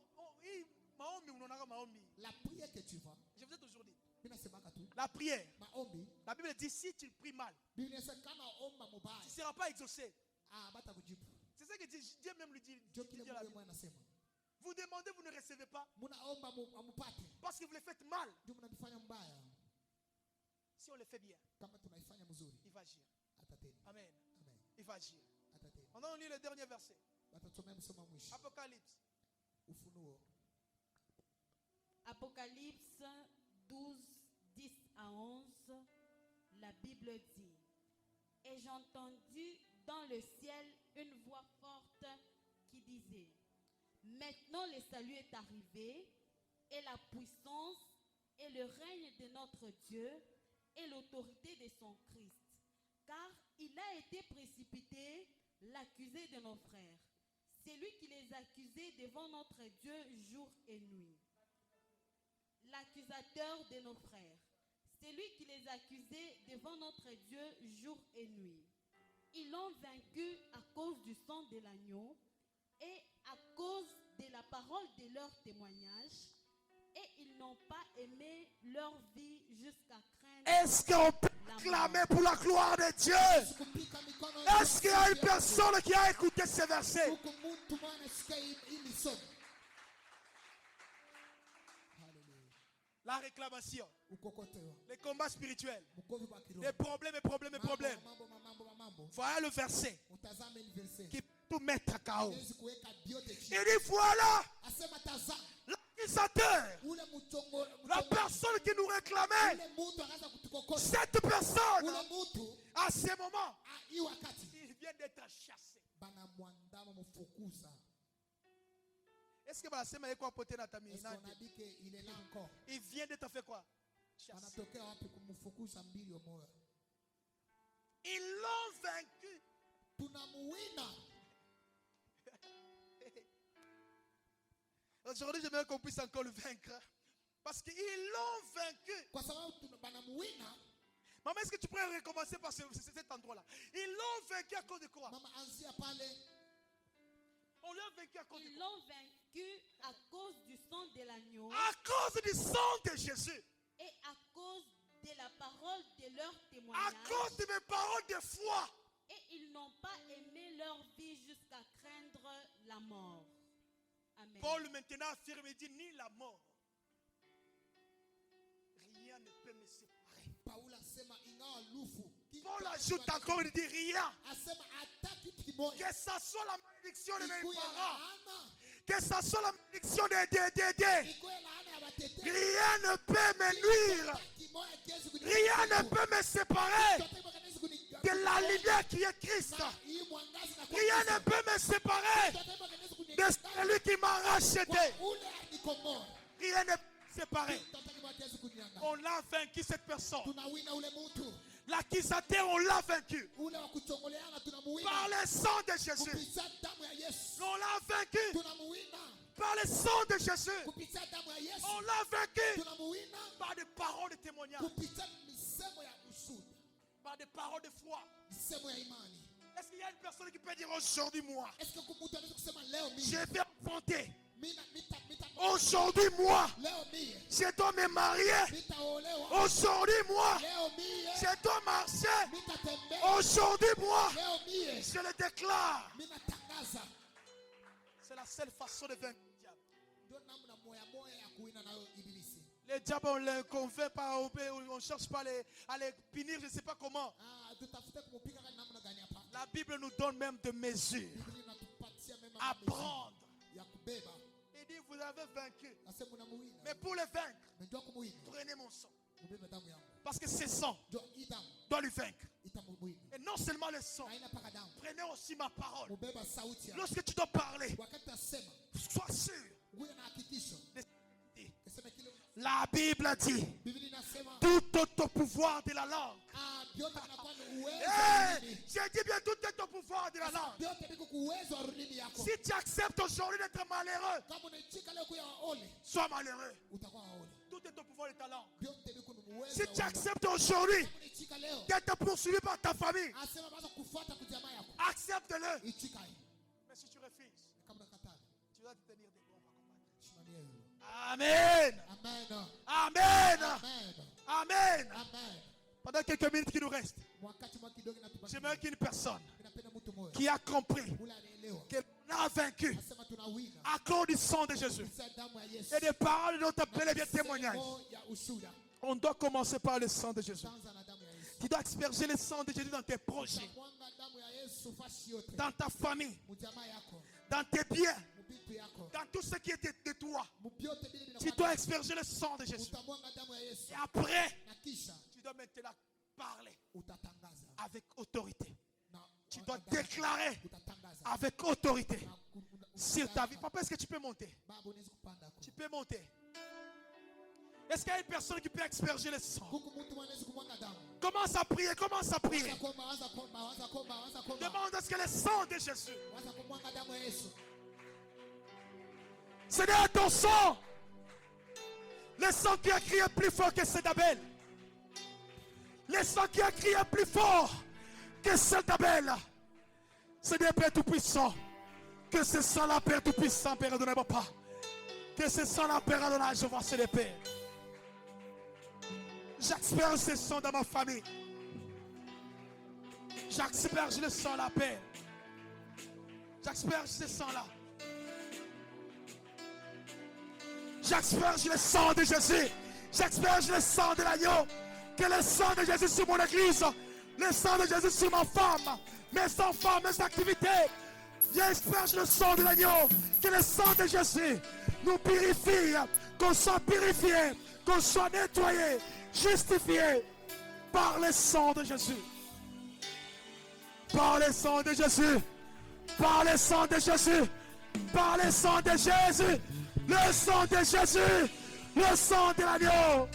hii maombi unaona maombi. La prière que tu vas. Je vous ai toujours dit. Mimi nasemaka tu. La prière. Maombi. La Bible dit si tu pries mal, Biblia inasema kama omba tu mubaya. ne seras pas exaucé. Ah, bata kujibu. C'est ça que Dieu même lui dit. Jo kile Dit la Mungu Bible. mwenyewe anasema. Vous demandez, vous ne recevez pas Munaomba amupate. parce que vous le faites mal. Ndio mnabifanya mbaya. Si on le fait bien, Kama tunaifanya mzuri. il va agir. Atatenda. Amen. Amen. Il va agir. Atatenda. Maintenant, on lit le dernier verset. Batatusomea msomo mwisho. Apocalypse. Ufunuo. Apocalypse 12, 10 à 11, la Bible dit: Et j'entendis dans le ciel une voix forte qui disait: Maintenant le salut est arrivé, et la puissance, et le règne de notre Dieu, et l'autorité de son Christ. Car il a été précipité l'accusé de nos frères, celui qui les accusait devant notre Dieu jour et nuit. L'accusateur de nos frères, celui qui les accusait devant notre Dieu jour et nuit. Ils l'ont vaincu à cause du sang de l'agneau et à cause de la parole de leur témoignage, et ils n'ont pas aimé leur vie jusqu'à craindre Est-ce qu'on peut la mort. clamer pour la gloire de Dieu? Kupika mikono. Est-ce qu'il y a une personne qui a écouté ces versets? Huku mtu mwana sikia hili somo. Hallelujah. La réclamation, Ukokotewa. les combats spirituels, Mkovi wa kiroho. les problèmes et problèmes et problèmes. Mambo. Voilà le verset Utazame ile verse. qui peut tout mettre à KO. Hawezi kuweka vyote chini. Il dit voilà Asema tazama. l'accusateur, Ule mchongo. la personne qui nous réclamait. Ule mtu akaanza kutukokota. Cette personne, Ule mtu à ce moment, hii wakati il vient d'être chassé. banamwandama mfukuza. Est-ce que banasema yeko apote na Est-ce tamina? qu'on a dit qu'il est là encore? Il vient d'être fait quoi? Chassé. Anatokea wapi kumfukuza mbili moyo? Ils l'ont vaincu. Tunamuwina. Aujourd'hui, j'aimerais qu'on puisse encore le vaincre. Parce qu'ils l'ont vaincu. Kwa sababu banamuwina. Maman, est-ce que tu pourrais recommencer par cet endroit-là? Ils l'ont vaincu à cause de quoi? Mama anzia pale. On l'a vaincu à cause de Ils quoi? l'ont vaincu à cause du sang de l'agneau À cause du sang de Jésus. et à cause de la parole de leur À témoignage. cause de mes paroles de foi. Et ils n'ont pas aimé leur vie jusqu'à craindre la mort. Amen. Paul maintenant affirme, il dit, ni la mort. Rien ne peut me séparer. Paul asema ingawa lufu. Paul ajoute encore, il dit rien. Asema hata kitu kimoja. Que ça soit la malédiction de mes Ikuwe parents. laana. Que ça soit la malédiction des Ikuwe laana ya watetezi. rien ne peut me nuire. Hata kimoja kiwezi kuni- Rien ne peut me séparer Chochote kimoja kinaweza kuni- de la lumière qui est Christ. Na hii mwangazi na kwa Rien ne Kristo. peut me séparer Chochote kimoja kinaweza kuni- de celui qui m'a racheté. Kwa ule alikomboa. Rien ne peut me séparer. Chochote kimoja kiwezi kuniangusha. On l'a vaincu cette personne. Tunawina ule mtu. L'accusateur, on l'a vaincu. Ule wa kuchongoleana tunamuwina. Par le sang de Jésus. Kupitia damu ya Yesu. On l'a vaincu. Tunamuwina. Par le sang de Jésus. Kupitia damu ya Yesu. On l'a vaincu. Tunamuwina. Par des paroles de témoignage. Kupitia misemo ya ushuhuda. Par des paroles de foi. Misemo ya imani. Est-ce qu'il y a une personne qui peut dire aujourd'hui, moi, Est-ce que mtu anaweza kusema leo je mimi? vais affronter. Mita Aujourd'hui, moi, leo mimi. je dois me marier. Nitaolewa. Aujourd'hui, moi, Leo mimi. je dois marcher. Nitatembea. Aujourd'hui, moi, Leo mimi. je le déclare. Mimi natangaza. C'est la seule façon de vaincre le diable. Ndio namna moya moya ya kuwina nayo ibilisi. Les diables, on ne les convainc pas, on ne cherche pas à les punir, je ne sais pas comment. Ah, tutafute kumpiga kwa namna gani hapa? La Bible nous donne même des mesures Biblia inatupatia mema à kabisa prendre. ya kubeba. Il dit, vous avez vaincu. Nasema unamuwina. Mais pour le vaincre, Ndio kumuwina. prenez mon sang. Ubebe damu yangu. Parce que ce sang Ndio hii damu doit lui vaincre. itamuwina. Et non seulement le sang, Haina paka damu. prenez aussi ma parole. Ubeba sauti yangu. Lorsque tu dois parler, Wakati nasema, sois sûr uwe na hakikisho. de Kiseme Bible dit, Biblia inasema tout est au pouvoir de la langue. vyote vinakuwa ni uwezo wa Hey, ulimi. j'ai dit bien, tout est au pouvoir de la langue. Vyote viko kwa uwezo wa ulimi yako. Si tu acceptes aujourd'hui d'être malheureux, Kama unaichika leo kuwa ole, sois malheureux. utakuwa ole. Tout est au pouvoir de ta langue. Vyote viko ni uwezo Si wa tu ulimi. acceptes aujourd'hui Kama unaichika leo, d'être poursuivi par ta famille, asema basi kufuata kwa jamaa yako. accepte-le. Ichika hiyo. Mais si tu refuses, Kama unakataa, tu dois te tenir debout. On va combattre. simamia hiyo. Amen. Amen. Amen. Amen. Amen. Amen. Pendant quelques minutes qui nous restent, Wakati mwa kidogo inatubaki. j'aimerais qu'une personne Ninapenda mtu mmoja. qui a compris Ule anaelewa. qu'on a vaincu Asema tunawina. à cause du sang de Jésus Kupitia damu ya Yesu. et des paroles de notre appel et bien témoignage. Sehemu ya ushuhuda. On doit commencer par le sang de Jésus. Tanza na damu ya Yesu. Tu dois asperger le sang de Jésus dans tes projets, Utamwaga damu ya Yesu fashi yote. dans ta famille, Mjamaa yako, dans tes biens, mbitu yako. dans tout ce qui est de toi. Mbiote bila bila. Tu dois asperger le sang de Jésus. Utamwaga damu ya Yesu. Et après, Na kisha tu dois maintenant parler utatangaza. avec autorité. Na Tu dois déclarer utatangaza. avec autorité Na sur ta vie. Papa, est-ce que tu peux monter? Baba unaweza kupanda hapo. Tu peux monter. Est-ce qu'il y a une personne qui peut asperger le sang? Huku mtu anaweza kumwaga damu. Commence à prier, commence à prier. Anza kuomba, anza kuomba, anza kuomba, anza kuomba. Demande à ce que le sang de Jésus, Anza kumwaga damu ya Yesu. Seigneur, ton sang, le sang qui a crié plus fort que celle d'Abel, le sang qui a crié plus fort que celle d'Abel, Seigneur Père Tout-Puissant, que ce sang-là, Père Tout-Puissant, Père Adonai, Papa, que ce sang-là, Père Adonai, je vois, c'est le Père. J'asperge ce sang dans ma famille. J'asperge le sang là, Père. J'asperge ce sang-là. J'asperge le sang de Jésus. J'asperge le sang de l'agneau. Que le sang de Jésus sur mon église. Le sang de Jésus sur ma femme. Mes enfants, mes activités. J'asperge le sang de l'agneau. Que le sang de Jésus nous purifie. Qu'on soit purifié. Qu'on soit nettoyé. Justifié. Par le sang de Jésus. Par le sang de Jésus. Par le sang de Jésus. Par le sang de Jésus. Le sang de Jésus. Le sang de l'agneau.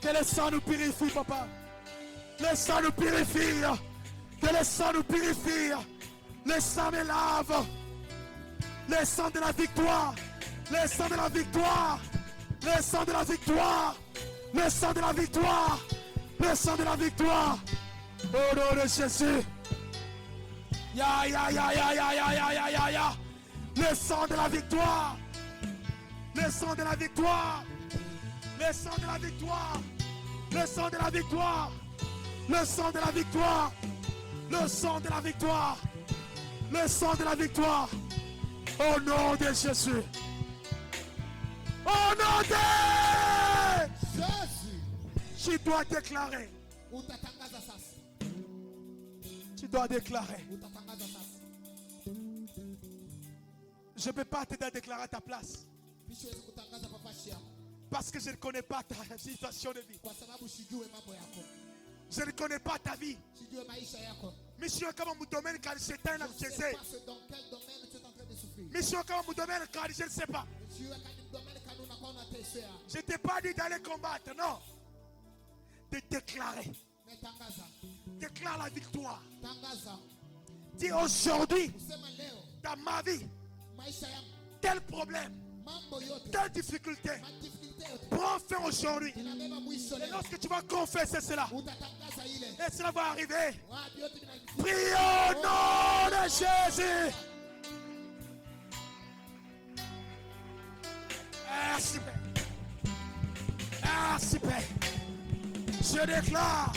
Que le sang nous purifie, papa. Le sang nous purifie. Que le sang nous purifie. Le sang me lave. Le sang de la victoire. Le sang de la victoire. Le sang de la victoire. Le sang de la victoire. Le sang de la victoire. Au nom de Jésus. Ya, ya, ya, ya, ya, ya, ya, ya, ya, ya. Le sang de la victoire. Le sang de la victoire. Le sang de la victoire. Le sang de la victoire. Le sang de la victoire. Le sang de la victoire. Le sang de la victoire. Au nom de Jésus. Au nom de Jésus. Tu dois déclarer. Utatangaza sasa. Tu dois déclarer. Utatangaza sasa. Je ne peux pas te déclarer à ta place. Siwezi kutangaza papashi yako Parce que je ne connais pas ta situation de vie. kwa sababu sijue mambo yako. Je ne connais pas ta vie. Sijue maisha yako. Mission kama mdomaine car shetani na Je sais kuchezea. pas dans quel domaine tu es en train de souffrir. Mission kama mdomaine car je ne sais pas. Sijue kani domaine kani unakuwa unatesea. Je t'ai pas dit d'aller combattre, non. De déclarer. Metangaza. Déclare la victoire. Tangaza. Dis aujourd'hui, Usema leo dans ma vie, maisha yangu tel problème, mambo yote telle difficulté, madifikulte yote prends fin aujourd'hui. inabeba mwisho Et leo. lorsque tu vas confesser cela, Utatangaza ile. et cela va arriver, Wapi yote vinafikia. prie au nom de Jésus. Merci Père. Merci Père. Je déclare